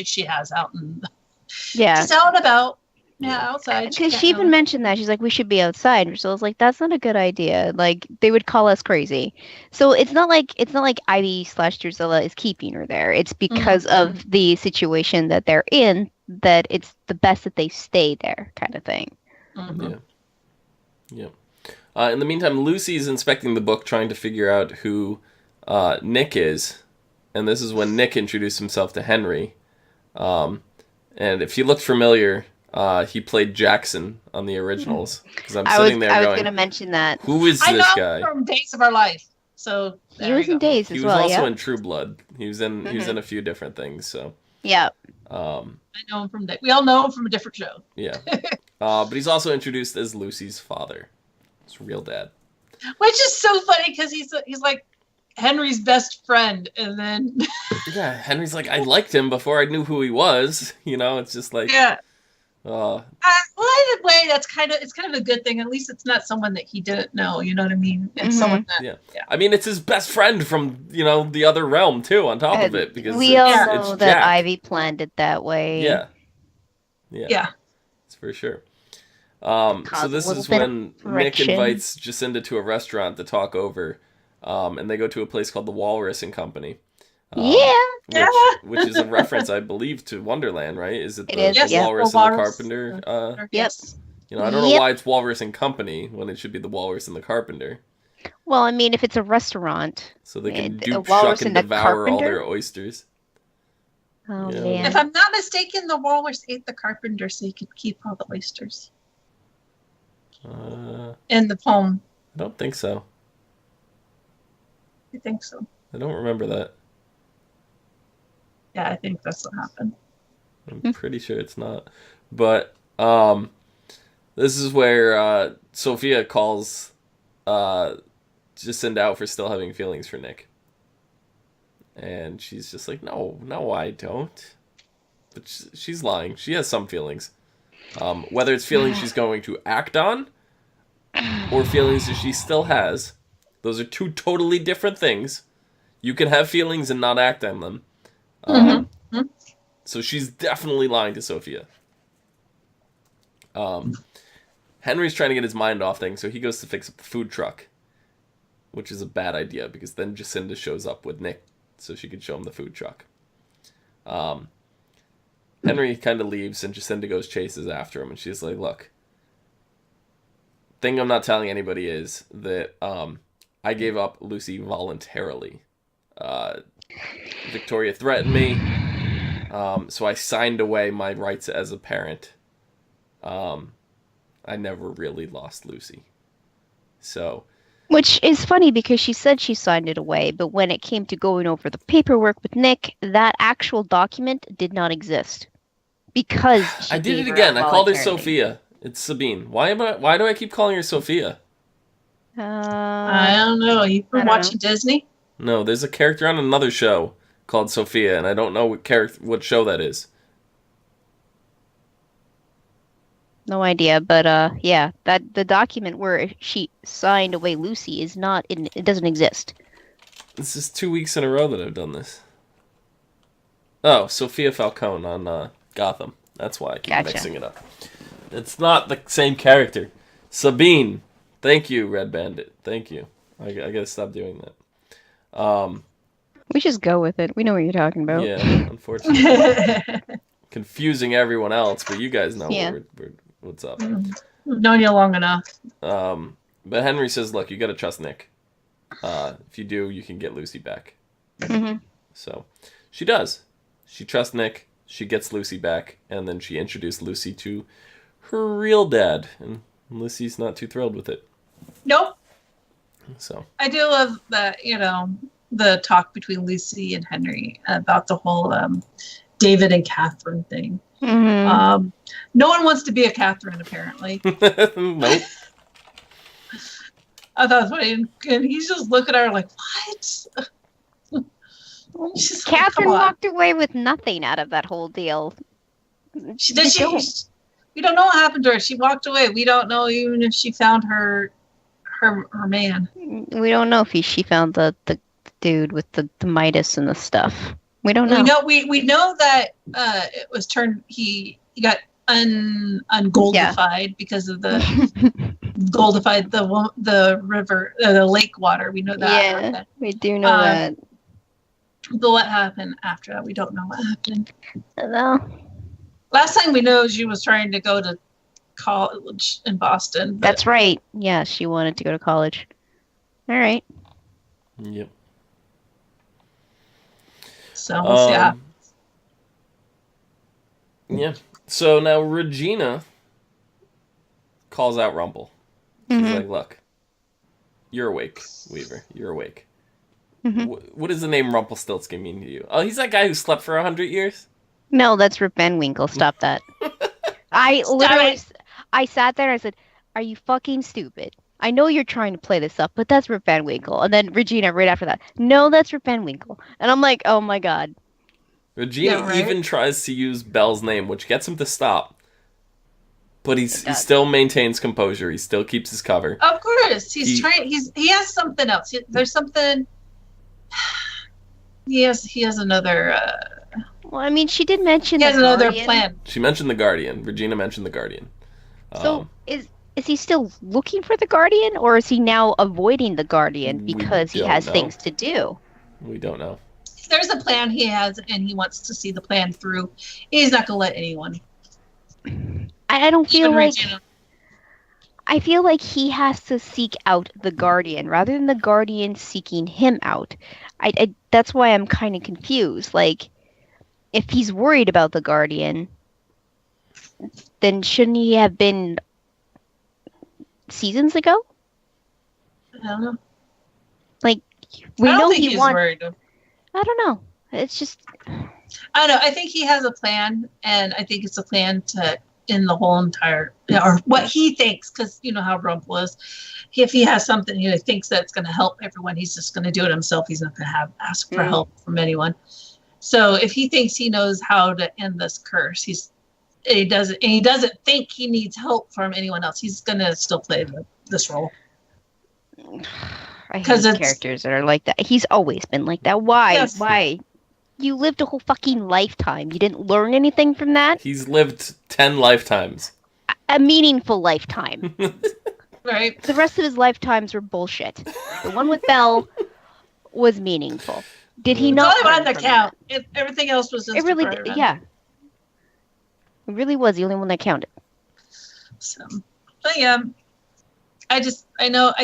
she has out and
yeah,
just out and about. Yeah, outside.
Because she even mentioned that. She's like, we should be outside. And so I was like, that's not a good idea. Like, they would call us crazy. So it's not like Ivy/Drusilla is keeping her there. It's because of the situation that they're in, that it's the best that they stay there, kind of thing.
Yeah. In the meantime, Lucy's inspecting the book, trying to figure out who Nick is. And this is when Nick introduced himself to Henry. And if he looked familiar, he played Jackson on the originals. Because I was
going to mention that.
Who is this guy?
I know from Days of Our Life. So
he was in Days as well.
He was also in True Blood. He was in a few different things. So
yeah.
I know him from Days. We all know him from a different show.
Yeah. But he's also introduced as Lucy's father. It's real dad.
Which is so funny because he's like Henry's best friend, and then
yeah, Henry's like, I liked him before I knew who he was. It's just like
well, in a way, it's kind of a good thing. At least it's not someone that he didn't know. You know what I mean? It's someone that. Yeah.
I mean, it's his best friend from the other realm too. On top of it, because
we all know that Jack. Ivy planned it that way.
Yeah. It's for sure. So this is when Nick invites Jacinda to a restaurant to talk over, and they go to a place called the Walrus and Company. Which is a reference, I believe, to Wonderland, right? Is it the Walrus and the Carpenter?
Yes.
I don't know why it's Walrus and Company when it should be the Walrus and the Carpenter.
Well, I mean, if it's a restaurant,
so they can dupe, shuck, and devour all their oysters.
Oh man!
If I'm not mistaken, the Walrus ate the Carpenter so he could keep all the oysters. In the poem.
I don't think so.
I think so.
I don't remember that.
Yeah, I think that's what happened.
I'm pretty sure it's not. But this is where Sophia calls Jacinda out for still having feelings for Nick. And she's just like, no, I don't. But she's lying. She has some feelings. Whether it's feelings she's going to act on or feelings that she still has. Those are two totally different things. You can have feelings and not act on them. So she's definitely lying to Sophia. Henry's trying to get his mind off things, so he goes to fix up the food truck, which is a bad idea because then Jacinda shows up with Nick so she could show him the food truck. Henry kind of leaves and Jacinda goes chases after him, and she's like, look, thing I'm not telling anybody is that I gave up Lucy voluntarily. Victoria threatened me, so I signed away my rights as a parent. I never really lost Lucy. So,
which is funny because she said she signed it away, but when it came to going over the paperwork with Nick, that actual document did not exist. because she
I did
gave
it
her
again.
up
I called her
voluntarily.
Sophia. It's Sabine. Why do I keep calling her Sophia?
I don't know. You've been watching Disney?
No, there's a character on another show called Sophia, and I don't know what show that is.
No idea, but yeah, that the document where she signed away Lucy is not in. It doesn't exist.
This is 2 weeks in a row that I've done this. Oh, Sophia Falcone on Gotham. That's why I keep mixing it up. It's not the same character. Sabine. Thank you, Red Bandit. Thank you. I gotta stop doing that.
We just go with it. We know what you're talking about.
Yeah, unfortunately. Confusing everyone else, but you guys know what's up.
We've known you long enough.
But Henry says, look, you gotta trust Nick. If you do, you can get Lucy back.
Mm-hmm.
So, she does. She trusts Nick, she gets Lucy back, and then she introduced Lucy to her real dad. And Lucy's not too thrilled with it.
Nope.
So
I do love that, the talk between Lucy and Henry about the whole David and Catherine thing.
Mm-hmm.
No one wants to be a Catherine, apparently.
Nope.
I thought it was funny, and he's just looking at her like, what?
Catherine walked away with nothing out of that whole deal.
We don't know what happened to her. She walked away. We don't know even if she found her man.
We don't know if she found the dude with the Midas and the stuff. We don't know.
We know that it was turned. He got ungoldified because of the goldified the river, the lake water. We know that.
Yeah, we do know that.
But what happened after that? We don't know what happened.
No.
Last time we know, she was trying to go to college in Boston.
That's right. Yeah, she wanted to go to college. All right.
Yep.
So we'll see.
Yeah. So now Regina calls out Rumple. She's like, look, you're awake, Weaver. You're awake.
Mm-hmm.
What does the name Rumpelstiltskin mean to you? Oh, he's that guy who slept for 100 years?
No, that's Rip Van Winkle. Stop that. I sat there and I said, are you fucking stupid? I know you're trying to play this up, but that's Rip Van Winkle. And then Regina right after that, no, that's Rip Van Winkle. And I'm like, oh my god.
Regina even tries to use Belle's name, which gets him to stop. But he still maintains composure. He still keeps his cover.
Of course, he has something else. There's something. He has another.
Well, I mean, she did mention.
He has another plan.
She mentioned the Guardian. Regina mentioned the Guardian.
So is he still looking for the Guardian, or is he now avoiding the Guardian because he has things to do?
We don't know.
There's a plan he has, and he wants to see the plan through. He's not going to let anyone.
I don't feel like.
Regina.
I feel like he has to seek out the Guardian rather than the Guardian seeking him out. I that's why I'm kind of confused. Like, if he's worried about the Guardian, then shouldn't he have been seasons ago?
I don't know.
Like, we know
he's worried.
I don't know. It's just.
I don't know. I think he has a plan, and I think it's a plan to end the whole entire, or what he thinks, because you know how Rumple is. If he has something he thinks that's going to help everyone, he's just going to do it himself. He's not going to ask for help from anyone. So if he thinks he knows how to end this curse, he doesn't think he needs help from anyone else. He's going to still play this role.
I hate characters that are like that. He's always been like that. Why? Yes. Why? You lived a whole fucking lifetime. You didn't learn anything from that?
He's lived 10 lifetimes.
A meaningful lifetime.
Right.
The rest of his lifetimes were bullshit. The one with Belle was meaningful. Did he not?
It's all about the count. Everything else was just
it really, yeah. It really was the only one that counted.
So, but yeah, I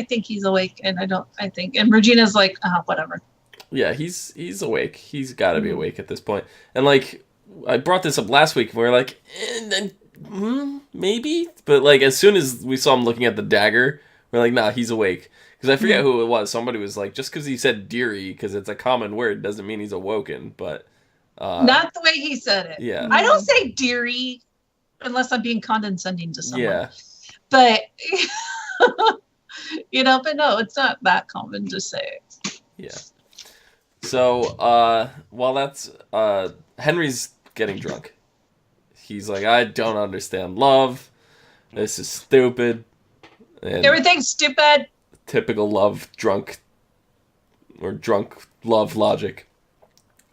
think he's awake, and and Regina's like, whatever.
Yeah, he's awake. He's got to be awake at this point. And like, I brought this up last week. We're like, maybe, but like as soon as we saw him looking at the dagger, we're like, nah, he's awake. Because I forget who it was. Somebody was like, just because he said "dearie" because it's a common word doesn't mean he's awoken. But
Not the way he said it.
Yeah.
I don't say dearie unless I'm being condescending to someone.
Yeah.
But, but no, it's not that common to say.
Yeah. So, while that's, Henry's getting drunk. He's like, I don't understand love. This is stupid. And
Everything's stupid.
typical love drunk love logic.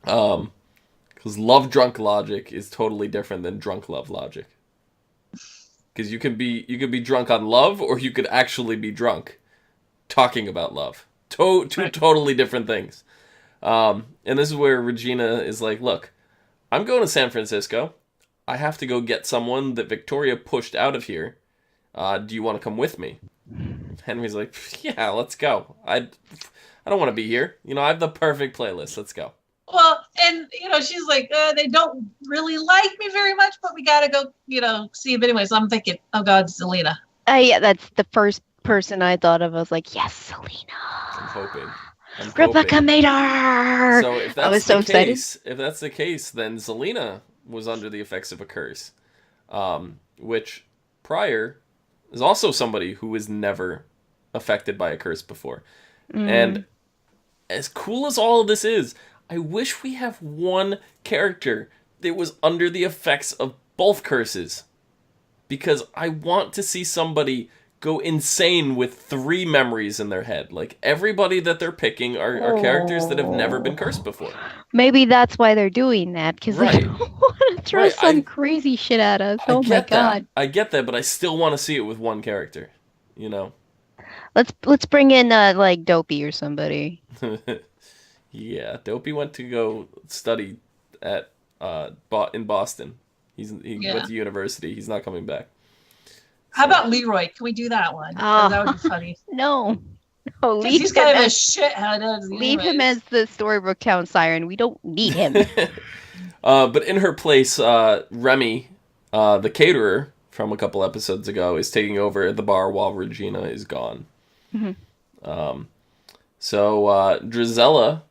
Because love drunk logic is totally different than drunk love logic. Because you could be drunk on love, or you could actually be drunk talking about love. Two totally different things. And this is where Regina is like, look, I'm going to San Francisco. I have to go get someone that Victoria pushed out of here. Do you want to come with me? Henry's like, yeah, let's go. I don't want to be here. I have the perfect playlist. Let's go.
Well, and, she's like, they don't really like me very much, but we got to go, see him anyway. So I'm thinking, oh, God, Selena.
Yeah, that's the first person I thought of. I was like, yes, Selena.
I'm hoping.
Rebecca Mader.
So if that's
I was so excited.
If that's the case, then Zelina was under the effects of a curse, which prior is also somebody who was never affected by a curse before. And as cool as all of this is, I wish we have one character that was under the effects of both curses, because I want to see somebody go insane with 3 memories in their head. Like, everybody that they're picking are characters that have never been cursed before.
Maybe that's why they're doing that, because they don't want to throw some crazy shit at us. Oh my God.
I get that, but I still want to see it with one character.
Let's bring in like Dopey or somebody.
Yeah, Dopey went to go study at in Boston. He went to university. He's not coming back.
How about Leroy? Can we do that one? That would be funny.
No,
he's kind of a shithead.
Leave him as the Storybook Town Siren. We don't need him.
But in her place, Remy, the caterer from a couple episodes ago, is taking over the bar while Regina is gone. So Drizella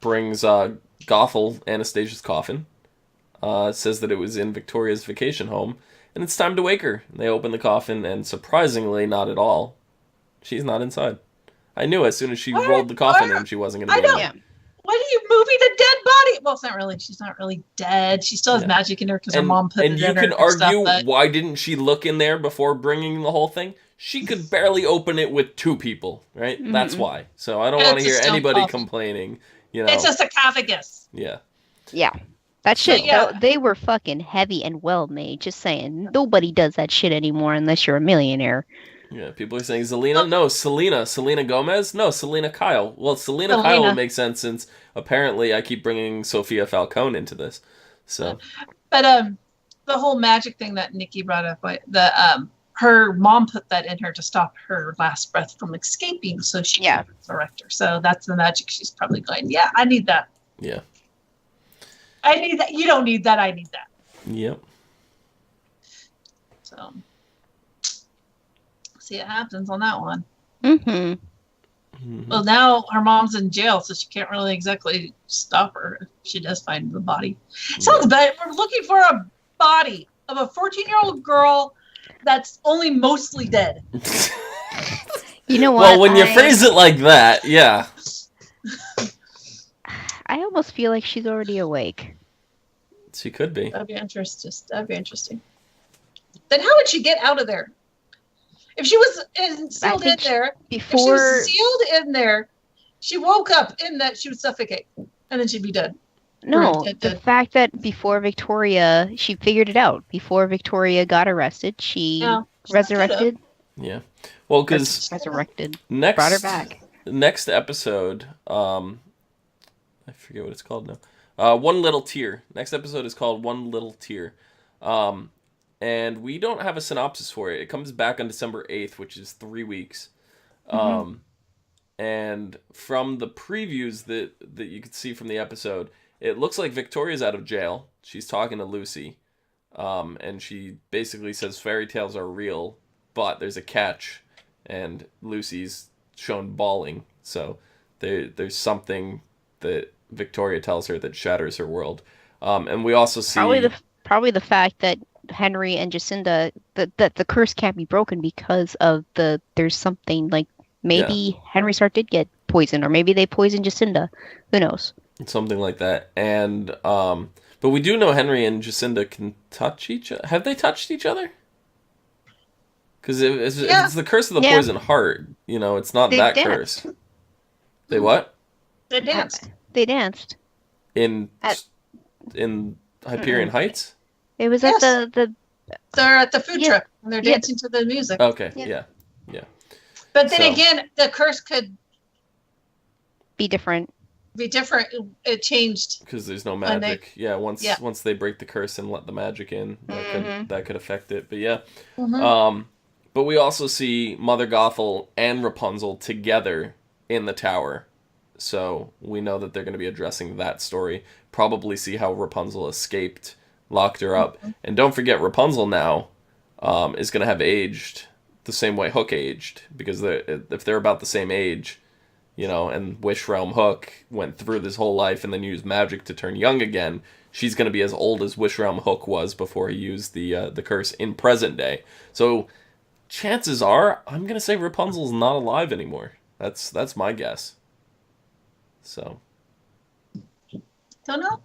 brings Gothel Anastasia's coffin. Says that it was in Victoria's vacation home, and it's time to wake her. They open the coffin, and surprisingly, not at all. She's not inside. I knew as soon as she rolled the coffin in, she wasn't going to be in there.
What are you moving a dead body? Well, it's not really. She's not really dead. She still has magic in her because her mom put it in her.
And you can argue, why didn't she look in there before bringing the whole thing? She could barely open it with 2 people, right? Mm-hmm. That's why. So I don't want to hear anybody complaining.
It's a sarcophagus.
Yeah.
Yeah. That shit, they were fucking heavy and well made. Just saying. Nobody does that shit anymore unless you're a millionaire.
Yeah, people are saying Zelina? No, Selena. Selena Gomez? No, Selena Kyle. Well, Selena Kyle would make sense since apparently I keep bringing Sophia Falcone into this. So,
but the whole magic thing that Nikki brought up, her mom put that in her to stop her last breath from escaping, so she could resurrect her. So that's the magic she's probably going. Yeah, I need that.
Yeah.
I need that. You don't need that. I need that.
Yep.
So, see what happens on that one. Well, now her mom's in jail, so she can't really exactly stop her if she does find the body. Sounds bad. We're looking for a body of a 14-year-old girl that's only mostly dead.
You know what?
Well, when you phrase it like that, yeah.
I almost feel like she's already awake.
She could be.
That'd be interesting. Then how would she get out of there? If she was sealed in there, she woke up in that, she would suffocate, and then she'd be dead.
No, the fact that before Victoria, she figured it out. Before Victoria got arrested, she resurrected.
Yeah. Well, because
resurrected.
Brought
her back.
Next episode, I forget what it's called now. One Little Tear. Next episode is called One Little Tear. And we don't have a synopsis for it. It comes back on December 8th, which is 3 weeks. And from the previews that you could see from the episode, it looks like Victoria's out of jail. She's talking to Lucy. And she basically says fairy tales are real, but there's a catch. And Lucy's shown bawling. So there's something that Victoria tells her that shatters her world. And we also see
probably the fact that Henry and Jacinda that the curse can't be broken because of there's something like maybe Henry Stark did get poisoned, or maybe they poisoned Jacinda. Who knows?
Something like that. And but we do know Henry and Jacinda can touch each other. Have they touched each other? Because it's the curse of the poison heart. You know, it's not that curse. They what?
They danced.
They danced.
In Hyperion Heights?
It was at the
They're at the food truck and they're dancing to the music.
Okay, yeah.
But then again, the curse could
be different.
It changed
because there's no magic. Once they break the curse and let the magic in, that could affect it. But but we also see Mother Gothel and Rapunzel together in the tower. So we know that they're going to be addressing that story. Probably see how Rapunzel escaped, locked her up. And don't forget, Rapunzel now is going to have aged the same way Hook aged. Because if they're about the same age, you know, and Wish Realm Hook went through this whole life and then used magic to turn young again, she's going to be as old as Wish Realm Hook was before he used the curse in present day. So chances are, I'm going to say Rapunzel's not alive anymore. That's my guess. So,
don't know.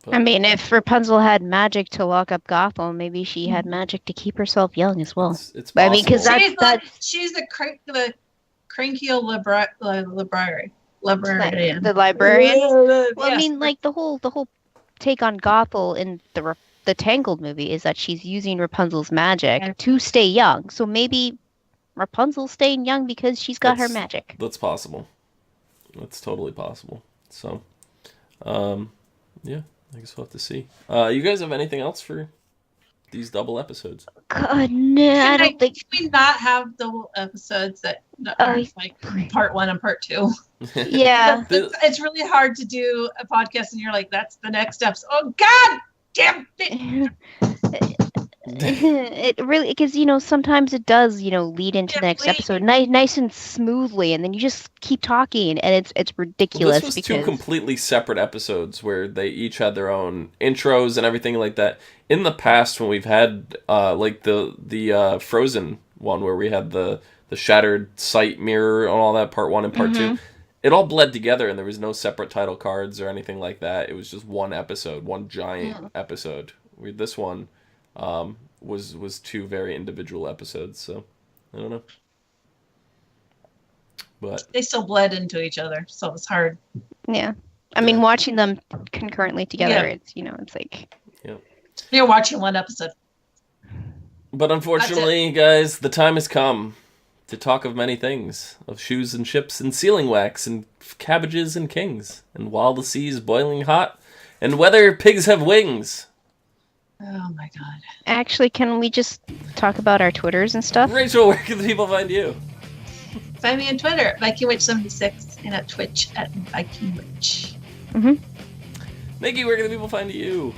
But, I mean, if Rapunzel had magic to lock up Gothel, maybe she had magic to keep herself young as well.
It's possible.
I mean, because
she's the crankial librarian.
The librarian. Well, I mean, like the whole take on Gothel in the Tangled movie is that she's using Rapunzel's magic to stay young. So maybe Rapunzel's staying young because she's got her magic.
That's possible. That's totally possible. So, yeah, I guess we'll have to see. You guys have anything else for these double episodes?
God, no, I don't think.
Can we not have double episodes that are like part 1 and part 2?
Yeah.
It's really hard to do a podcast and you're like, that's the next episode. Oh, God damn it.
It really, because, you know, sometimes it does, you know, lead into the next episode nice and smoothly, and then you just keep talking, and it's ridiculous.
Well, this was 2 completely separate episodes where they each had their own intros and everything like that. In the past, when we've had like the Frozen one where we had the shattered sight mirror and all that, part 1 and part 2, it all bled together, and there was no separate title cards or anything like that. It was just one episode, one giant episode. This one was 2 very individual episodes, so I don't know. But
they still bled into each other, so it's hard.
Yeah. I mean, watching them concurrently together, it's, you know, it's like...
Yeah.
You're watching one episode.
But unfortunately, guys, the time has come to talk of many things. Of shoes and ships and sealing wax and cabbages and kings. And while the sea is boiling hot and whether pigs have wings...
Oh my God.
Actually, can we just talk about our Twitters and stuff?
Rachel, where can the people find you?
Find me on Twitter at VikingWitch76 and at Twitch at VikingWitch.
Nikki, where can the people find you?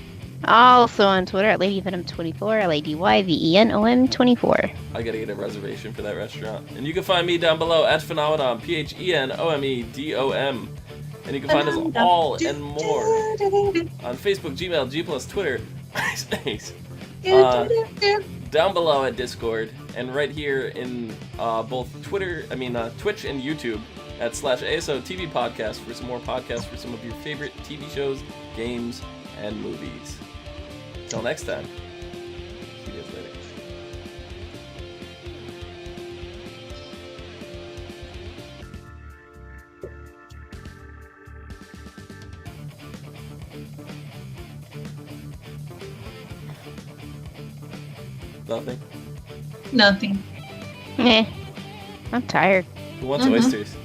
Also on Twitter at LadyVenom24, LadyVenom24.
I gotta get a reservation for that restaurant. And you can find me down below at Phenomenon, PHENOMEDOM. And you can find us all and more on Facebook, Gmail, G+, Twitter, MySpace, down below at Discord, and right here in both Twitch and YouTube at /ASOTV podcast for some more podcasts for some of your favorite TV shows, games, and movies. Till next time. See you guys later. Nothing?
Nothing.
I'm tired.
Who wants oysters?